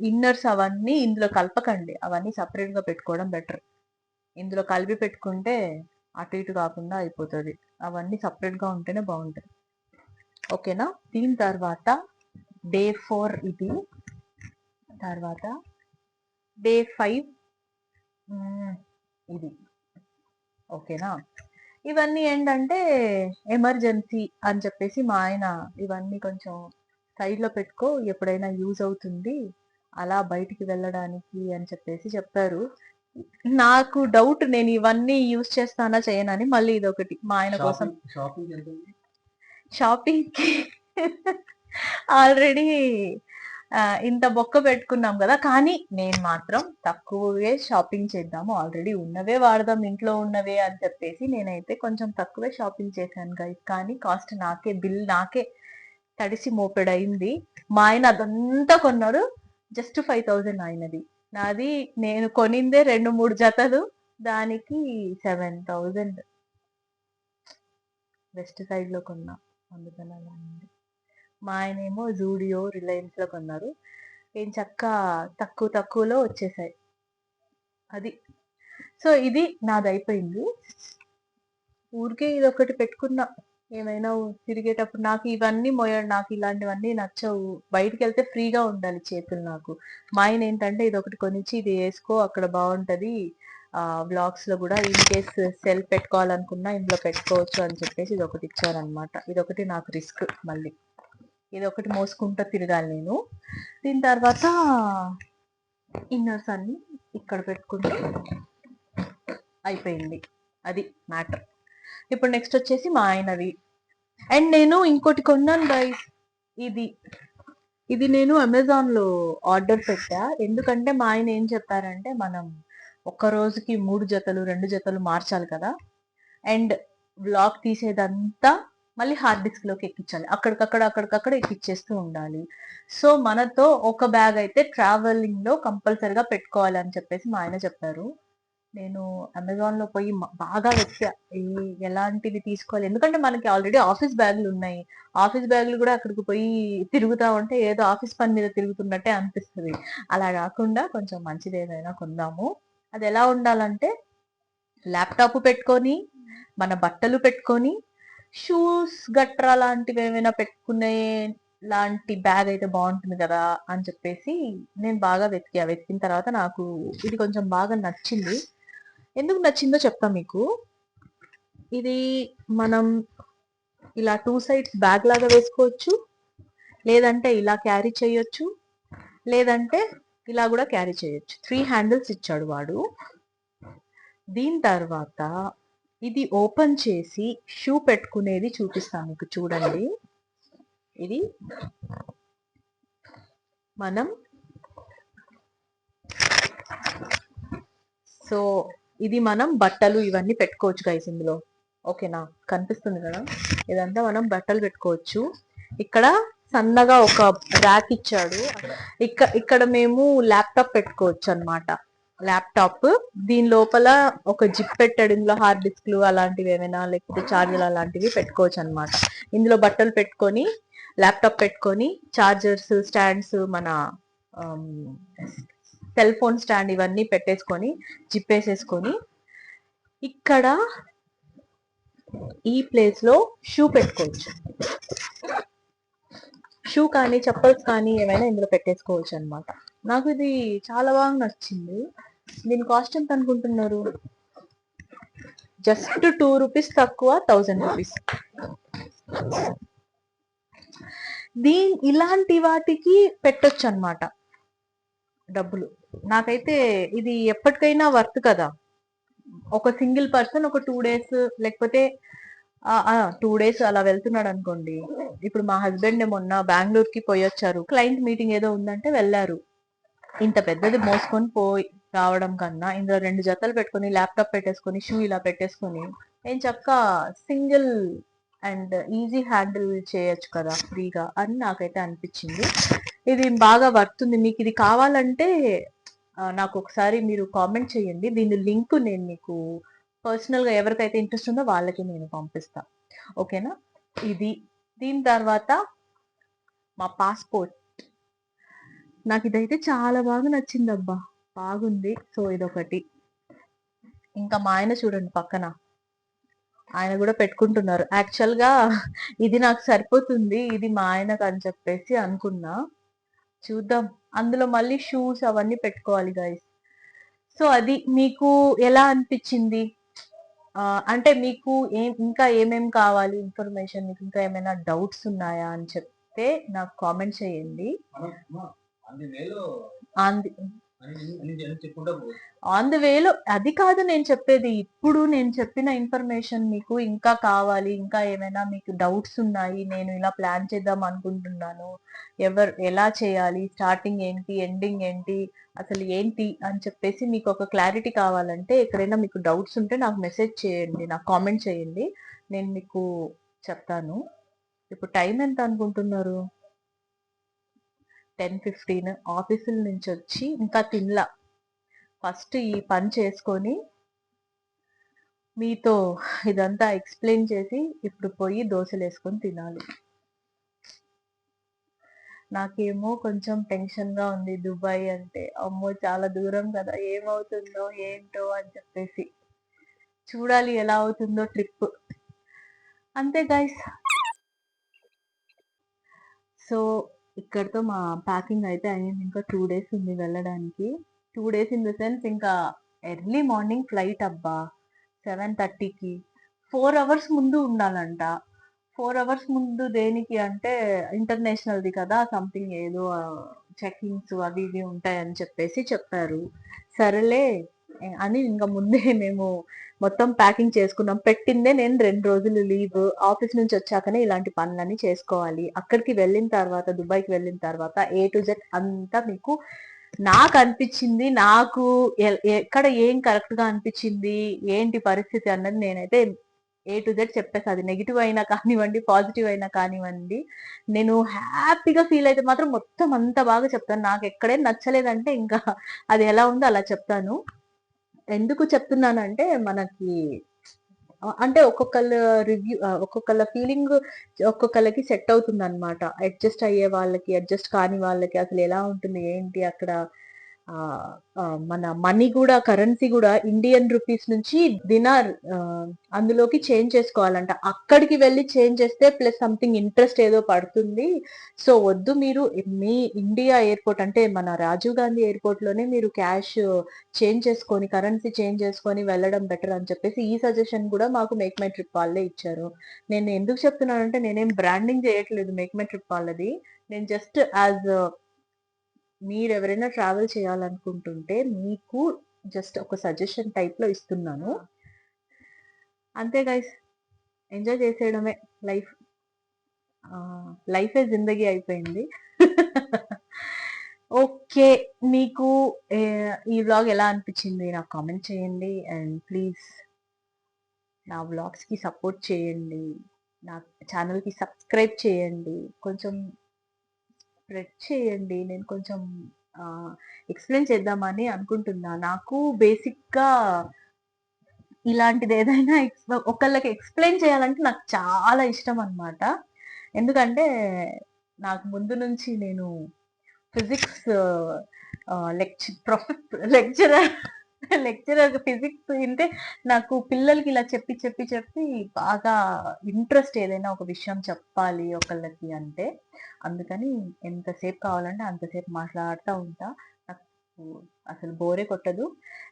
ఇన్నర్స్ అవన్నీ ఇందులో కలపకండి, అవన్నీ సపరేట్ గా పెట్టుకోవడం బెటర్. ఇందులో కలిపి పెట్టుకుంటే అటు ఇటు కాకుండా అయిపోతుంది, అవన్నీ సపరేట్ గా ఉంటేనే బాగుంటాయి, ఓకేనా. దీని తర్వాత డే 4 ఇది, తర్వాత డే 5 ఇది, ఓకేనా. ఇవన్నీ ఏంటంటే ఎమర్జెన్సీ అని చెప్పేసి మా ఆయన ఇవన్నీ కొంచెం సైడ్ లో పెట్టుకో, ఎప్పుడైనా యూజ్ అవుతుంది అలా బయటికి వెళ్ళడానికి అని చెప్పేసి చెప్పారు. నాకు డౌట్, నేను ఇవన్నీ యూజ్ చేస్తానా చేయనని. మళ్ళీ ఇదొకటి మా ఆయన కోసం షాపింగ్ కి ఆల్రెడీ ఇంత బొక్క పెట్టుకున్నాం కదా, కానీ నేను మాత్రం తక్కువే షాపింగ్ చేద్దాము, ఆల్రెడీ ఉన్నవే వాడదాం ఇంట్లో ఉన్నవే అని చెప్పేసి నేనైతే కొంచెం తక్కువే షాపింగ్ చేశాను గైస్. కానీ కాస్ట్ నాకే, బిల్ నాకే తడిసి మోపెడయింది. మా ఆయన అదంతా కొన్నారు, జస్ట్ 5,000 అయినది. నాది నేను కొనిందే 2-3 జతలు, దానికి 7,000 వెస్ట్ సైడ్ లో కొన్నా, అందుకని అలా అయింది. మా ఆయన ఏమో జూడియో, రిలయన్స్ లో కొన్నారు, ఏం చక్క తక్కువలో వచ్చేసాయి అది. సో ఇది నాది అయిపోయింది. ఊరికే ఇది ఒకటి పెట్టుకున్నా, ఏమైనా తిరిగేటప్పుడు. నాకు ఇవన్నీ మోయడం, నాకు ఇలాంటివన్నీ నచ్చవు, బయటికి వెళ్తే ఫ్రీగా ఉండాలి చేతులు నాకు. మా ఆయన ఏంటంటే ఇది ఒకటి కొనిచ్చి, ఇది వేసుకో అక్కడ బాగుంటది, బ్లాగ్స్ లో కూడా ఇన్ కేస్ సెల్ పెట్టుకోవాలనుకున్నా ఇందులో పెట్టుకోవచ్చు అని చెప్పేసి ఇది ఒకటి ఇచ్చారనమాట. ఇదొకటి నాకు రిస్క్, మళ్ళీ ఇది ఒకటి మోసుకుంటూ తిరగాలి నేను. దీని తర్వాత ఇన్నర్స్ అన్ని ఇక్కడ పెట్టుకుంటే అయిపోయింది, అది మ్యాటర్. ఇప్పుడు నెక్స్ట్ వచ్చేసి మా ఆయనవి. అండ్ నేను ఇంకోటి కొన్నాను గైస్, ఇది నేను అమెజాన్ లో ఆర్డర్ పెట్టా. ఎందుకంటే మా ఆయన ఏం చెప్పారంటే, మనం ఒక్క రోజుకి 3 జతలు 2 జతలు మార్చాలి కదా, అండ్ బ్లాగ్ తీసేదంతా మళ్ళీ హార్డ్ డిస్క్ లోకి ఎక్కించాలి, అక్కడికక్కడ ఎక్కిచ్చేస్తూ ఉండాలి. సో మనతో ఒక బ్యాగ్ అయితే ట్రావెలింగ్ లో కంపల్సరిగా పెట్టుకోవాలి అని చెప్పేసి మా ఆయన చెప్పారు. నేను అమెజాన్ లో పోయి బాగా వెతికా ఎలాంటివి తీసుకోవాలి, ఎందుకంటే మనకి ఆల్రెడీ ఆఫీస్ బ్యాగులు ఉన్నాయి, ఆఫీస్ బ్యాగులు కూడా అక్కడికి పోయి తిరుగుతా ఉంటే ఏదో ఆఫీస్ పని మీద తిరుగుతున్నట్టే అనిపిస్తుంది. అలా కాకుండా కొంచెం మంచిది ఏదైనా కొందాము. అది ఎలా ఉండాలంటే, ల్యాప్టాప్ పెట్టుకొని, మన బట్టలు పెట్టుకొని, షూస్ గట్రా లాంటివి ఏమైనా పెట్టుకునే లాంటి బ్యాగ్ అయితే బాగుంటుంది కదా అని చెప్పేసి నేను బాగా వెతికిన తర్వాత నాకు ఇది కొంచెం బాగా నచ్చింది. ఎందుకు నచ్చిందో చెప్తా మీకు. ఇది మనం ఇలా 2 సైడ్స్ బ్యాగ్ లాగా వేసుకోవచ్చు, లేదంటే ఇలా క్యారీ చేయొచ్చు, లేదంటే ఇలా కూడా క్యారీ చేయొచ్చు. 3 హ్యాండిల్స్ ఇచ్చాడు వాడు. దీని తర్వాత ఇది ఓపెన్ చేసి షూ పెట్టుకునేది చూపిస్తాను మీకు, చూడండి. ఇది మనం ఇది మనం బట్టలు ఇవన్నీ పెట్టుకోవచ్చు గైస్ ఇందులో, ఓకేనా. కనిపిస్తుంది కదా, ఇదంతా మనం బట్టలు పెట్టుకోవచ్చు. ఇక్కడ సన్నగా ఒక ర్యాక్ ఇచ్చాడు, ఇక్కడ మేము ల్యాప్టాప్ పెట్టుకోవచ్చు అన్నమాట. ల్యాప్టాప్ దీని లోపల ఒక జిప్ పెట్టాడు, ఇందులో హార్డ్ డిస్క్లు అలాంటివి ఏమైనా, లేకపోతే చార్జర్లు అలాంటివి పెట్టుకోవచ్చు అన్నమాట. ఇందులో బట్టలు పెట్టుకొని, ల్యాప్టాప్ పెట్టుకొని, చార్జర్స్, స్టాండ్స్, మన సెల్ ఫోన్ స్టాండ్ ఇవన్నీ పెట్టేసుకొని జిప్ వేసేసుకొని, ఇక్కడ ఈ ప్లేస్ లో షూ పెట్టుకోవచ్చు. షూ కానీ చెప్పల్స్ కానీ ఏమైనా ఇందులో పెట్టేసుకోవచ్చు అన్నమాట. నాకు ఇది చాలా బాగా నచ్చింది. దీని కాస్ట్ ఎంత అనుకుంటున్నారు? జస్ట్ 2 రూపీస్ తక్కువ 1000 రూపీస్. ఇలాంటి వాటికి పెట్టొచ్చు అన్నమాట డబ్బులు. నాకైతే ఇది ఎప్పటికైనా వర్త్ కదా. ఒక సింగిల్ పర్సన్ ఒక 2 డేస్ లేకపోతే 2 డేస్ అలా వెళ్తున్నాడు అనుకోండి. ఇప్పుడు మా హస్బెండ్ మొన్న బెంగళూరుకి పోయొచ్చారు. క్లయింట్ మీటింగ్ ఏదో ఉందంటే వెళ్ళారు. ఇంత పెద్దది మోసుకొని పోయి రావడం కన్నా ఇందులో 2 జతలు పెట్టుకొని ల్యాప్టాప్ పెట్టేసుకొని షూ ఇలా పెట్టేసుకొని ఏం చక్క సింగిల్ అండ్ ఈజీ హ్యాండిల్ చేయొచ్చు కదా ఫ్రీగా అని నాకైతే అనిపించింది. ఇది బాగా వర్తుంది. మీకు ఇది కావాలంటే నాకు ఒకసారి మీరు కామెంట్ చేయండి. దీని లింక్ నేను మీకు పర్సనల్ గా ఎవరికైతే ఇంట్రెస్ట్ ఉందో వాళ్ళకి నేను పంపిస్తా. ఓకేనా? దీని తర్వాత మా పాస్పోర్ట్. నాకు ఇదైతే చాలా బాగా నచ్చింది అబ్బా, బాగుంది. సో ఇదొకటి. ఇంకా మా ఆయన చూడండి పక్కన, ఆయన కూడా పెట్టుకుంటున్నారు. యాక్చువల్ గా ఇది నాకు సరిపోతుంది, ఇది మా ఆయనకు అని చెప్పేసి అనుకున్నా. చూద్దాం. అందులో మళ్ళీ షూస్ అవన్నీ పెట్టుకోవాలి గైస్. సో అది మీకు ఎలా అనిపించింది? అంటే మీకు ఇంకా ఏమేం కావాలి ఇన్ఫర్మేషన్, మీకు ఇంకా ఏమైనా డౌట్స్ ఉన్నాయా అని చెప్తే నాకు కామెంట్ చేయండి. ఆన్ ది వేలో అది కాదు నేను చెప్పేది. ఇప్పుడు నేను చెప్పిన ఇన్ఫర్మేషన్ మీకు ఇంకా కావాలి, ఇంకా ఏమైనా మీకు డౌట్స్ ఉన్నాయి, నేను ఇలా ప్లాన్ చేద్దాం అనుకుంటున్నాను, ఎలా చేయాలి, స్టార్టింగ్ ఏంటి, ఎండింగ్ ఏంటి, అసలు ఏంటి అని చెప్పేసి మీకు ఒక క్లారిటీ కావాలంటే, ఎక్కడైనా మీకు డౌట్స్ ఉంటే నాకు మెసేజ్ చేయండి, నాకు కామెంట్ చేయండి, నేను మీకు చెప్తాను. ఇప్పుడు టైం ఎంత అనుకుంటున్నారు? 10:15. ఆఫీసుల నుంచి వచ్చి ఇంకా తినలా. ఫస్ట్ ఈ పని చేసుకొని మీతో ఇదంతా ఎక్స్ప్లెయిన్ చేసి ఇప్పుడు పోయి దోశలు వేసుకొని తినాలి. నాకేమో కొంచెం టెన్షన్ గా ఉంది. దుబాయ్ అంటే అమ్మో చాలా దూరం కదా, ఏమవుతుందో ఏంటో అని చెప్పేసి చూడాలి ఎలా అవుతుందో ట్రిప్. అంతే గైస్. సో ఇక్కడతో మా ప్యాకింగ్ అయితే అయ్యింది. ఇంకా 2 డేస్ ఉంది వెళ్ళడానికి. 2 డేస్ ఇన్ ద సెన్స్ ఇంకా ఎర్లీ మార్నింగ్ ఫ్లైట్ అబ్బా, 7:30కి. 4 అవర్స్ ముందు ఉండాలంట. 4 అవర్స్ ముందు దేనికి అంటే ఇంటర్నేషనల్ది కదా, సంథింగ్ ఏదో చెకింగ్స్ అవి ఇవి ఉంటాయని చెప్పేసి చెప్పారు. సరేలే అని ఇంకా ముందే మేము మొత్తం ప్యాకింగ్ చేసుకున్నాం. పెట్టిందే నేను 2 రోజులు లీవ్. ఆఫీస్ నుంచి వచ్చాకనే ఇలాంటి పనులన్నీ చేసుకోవాలి. అక్కడికి వెళ్ళిన తర్వాత, దుబాయ్కి వెళ్ళిన తర్వాత A to Z అంతా మీకు నాకు అనిపించింది, నాకు ఎక్కడ ఏం కరెక్ట్ గా అనిపించింది, ఏంటి పరిస్థితి అన్నది నేనైతే A to Z చెప్పేసి, అది నెగిటివ్ అయినా కానివ్వండి, పాజిటివ్ అయినా కానివ్వండి, నేను హ్యాపీగా ఫీల్ అయితే మాత్రం మొత్తం అంత బాగా చెప్తాను. నాకు ఎక్కడేం నచ్చలేదంటే ఇంకా అది ఎలా ఉందో అలా చెప్తాను. ఎందుకు చెప్తున్నానంటే మనకి అంటే ఒక్కొక్కళ్ళ రివ్యూ, ఒక్కొక్కళ్ళ ఫీలింగ్ ఒక్కొక్కళ్ళకి సెట్ అవుతుంది అనమాట. అడ్జస్ట్ అయ్యే వాళ్ళకి, అడ్జస్ట్ కాని వాళ్ళకి అసలు ఎలా ఉంటుంది ఏంటి అక్కడ. మన మనీ కూడా, కరెన్సీ కూడా ఇండియన్ రూపీస్ నుంచి దినార్ అందులోకి చేంజ్ చేసుకోవాలంట. అక్కడికి వెళ్ళి చేంజ్ చేస్తే ప్లస్ సంథింగ్ ఇంట్రెస్ట్ ఏదో పడుతుంది. సో వద్దు, మీరు మీ ఇండియా ఎయిర్పోర్ట్ అంటే మన రాజీవ్ గాంధీ ఎయిర్పోర్ట్ లోనే మీరు క్యాష్ చేంజ్ చేసుకొని, కరెన్సీ చేంజ్ చేసుకొని వెళ్ళడం బెటర్ అని చెప్పేసి ఈ సజెషన్ కూడా మాకు మేక్ మై ట్రిప్ వాళ్ళే ఇచ్చారు. నేను ఎందుకు చెప్తున్నానంటే నేనేం బ్రాండింగ్ చేయట్లేదు మేక్ మై ట్రిప్ వాళ్ళది. నేను జస్ట్ యాజ్ మీరు ఎవరైనా ట్రావెల్ చేయాలనుకుంటుంటే మీకు జస్ట్ ఒక సజెషన్ టైప్ లో ఇస్తున్నాను. అంతే గైస్, ఎంజాయ్ చేసేయడమే లైఫ్. లైఫే జిందగీ అయిపోయింది. ఓకే, మీకు ఈ వ్లాగ్ ఎలా అనిపించింది నాకు కామెంట్ చేయండి. అండ్ ప్లీజ్ నా వ్లాగ్స్ కి సపోర్ట్ చేయండి, నా ఛానల్ కి సబ్స్క్రైబ్ చేయండి, కొంచెం స్ప్రెడ్ చేయండి. నేను కొంచెం ఎక్స్ప్లెయిన్ చేద్దామని అనుకుంటున్నా. నాకు బేసిక్ గా ఇలాంటిది ఏదైనా ఒకళ్ళకి ఎక్స్ప్లెయిన్ చేయాలంటే నాకు చాలా ఇష్టం అన్నమాట. ఎందుకంటే నాకు ముందు నుంచి నేను ఫిజిక్స్ లెక్చరర్ ఫిజిక్స్ అంటే నాకు పిల్లలకి ఇలా చెప్పి చెప్పి చెప్పి బాగా ఇంట్రెస్ట్ ఏదైనా ఒక విషయం చెప్పాలి ఒకళ్ళకి అంటే. అందుకని ఎంతసేపు కావాలంటే అంతసేపు మాట్లాడుతూ ఉంటా. నాకు అసలు బోరే కొట్టదు.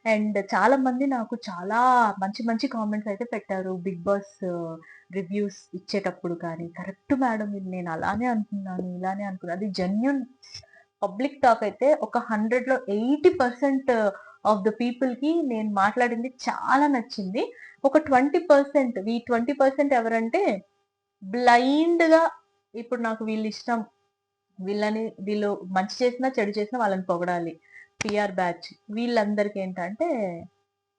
అండ్ చాలా మంది నాకు చాలా మంచి మంచి కామెంట్స్ అయితే పెట్టారు. బిగ్ బాస్ రివ్యూస్ ఇచ్చేటప్పుడు కానీ, కరెక్ట్ మేడం ఇది నేను అలానే అనుకున్నాను, ఇలానే అనుకున్నాను. అది జెన్యూన్ పబ్లిక్ టాక్ అయితే ఒక 100లో 80% ఆఫ్ ద పీపుల్‌కి నేను మాట్లాడింది చాలా నచ్చింది. ఒక 20% ఈ 20% ఎవరంటే బ్లైండ్‌గా ఇప్పుడు నాకు వీళ్ళిష్టం. వీళ్ళు మంచి చేసినా, చెడు చేసినా వాళ్ళని పొగడాలి. పీఆర్ బ్యాచ్ వీళ్ళందరికీ ఏంటంటే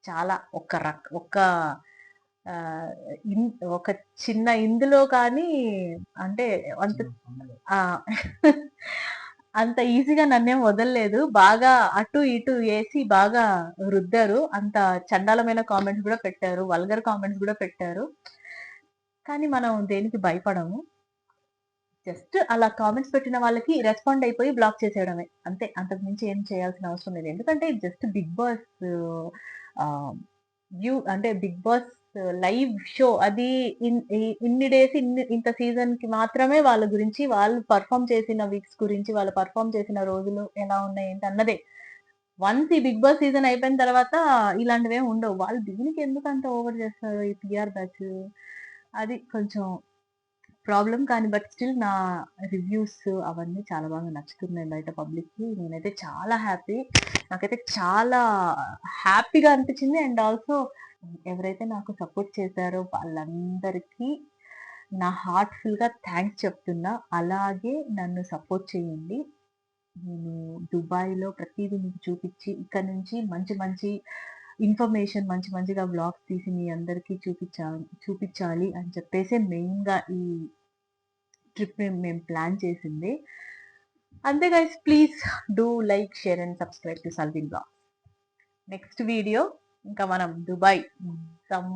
చాలా ఒక ఆహ్, ఇన్ ఒక చిన్న ఇందులో కానీ అంటే అంత ఆ! అంత ఈజీగా నన్నేం వదలలేదు. బాగా అటు ఇటు ఏసి బాగా రుద్దారు. అంత చండాలమైన కామెంట్స్ గూడా పెట్టారు. వల్గర్ కామెంట్స్ గూడా పెట్టారు. కానీ మనం దేనికి భయపడము. జస్ట్ అలా కామెంట్స్ పెట్టిన వాళ్ళకి రెస్పాండ్ అయిపోయి బ్లాక్ చేసేయడమే. అంతే. అంతకు మించి ఏం చేయాల్సిన అవసరం లేదు. ఎందుకంటే జస్ట్ బిగ్ బాస్ ఆహ్, అంటే బిగ్ బాస్ లైవ్ షో అది ఇన్ని డేస్ ఇంత సీజన్‌కి మాత్రమే వాళ్ళ గురించి వాళ్ళు పెర్ఫార్మ్ చేసిన వీక్స్ గురించి, వాళ్ళు పెర్ఫార్మ్ చేసిన రోజులు ఎలా ఉన్నాయి ఏంటి అన్నదే. వన్స్ ఈ బిగ్ బాస్ సీజన్ అయిపోయిన తర్వాత ఇలాంటివేమి ఉండవు. వాళ్ళు దీనికి ఎందుకంత ఓవర్ చేస్తారు ఈ టీఆర్ బ్యాచ్. అది కొంచెం ప్రాబ్లమ్ కానీ బట్ స్టిల్ నా రివ్యూస్ అవన్నీ చాలా బాగా నచ్చుతున్నాయి బయట పబ్లిక్‌కి. నేనైతే చాలా హ్యాపీ. నాకైతే చాలా హ్యాపీగా అనిపించింది. అండ్ ఆల్సో ఎవరైతే నాకు సపోర్ట్ చేశారో వాళ్ళందరికీ నా హార్ట్‌ఫుల్‌గా థాంక్స్ చెప్తున్నా. అలాగే నన్ను సపోర్ట్ చేయండి. నేను దుబాయ్‌లో ప్రతీదీ మీకు చూపిచ్చి ఇక్కడి నుంచి మంచి మంచి ఇన్ఫర్మేషన్ మంచి మంచిగా వ్లాగ్స్ తీసి మీ అందరికీ చూపిచ్చాలి అని చెప్పేసి మెయిన్‌గా ఈ ట్రిప్ మేము ప్లాన్ చేసింది. అంతే guys please do like, share and subscribe to Salvin blogs. Next video ఇంకా మనం దుబాయ్ సమ్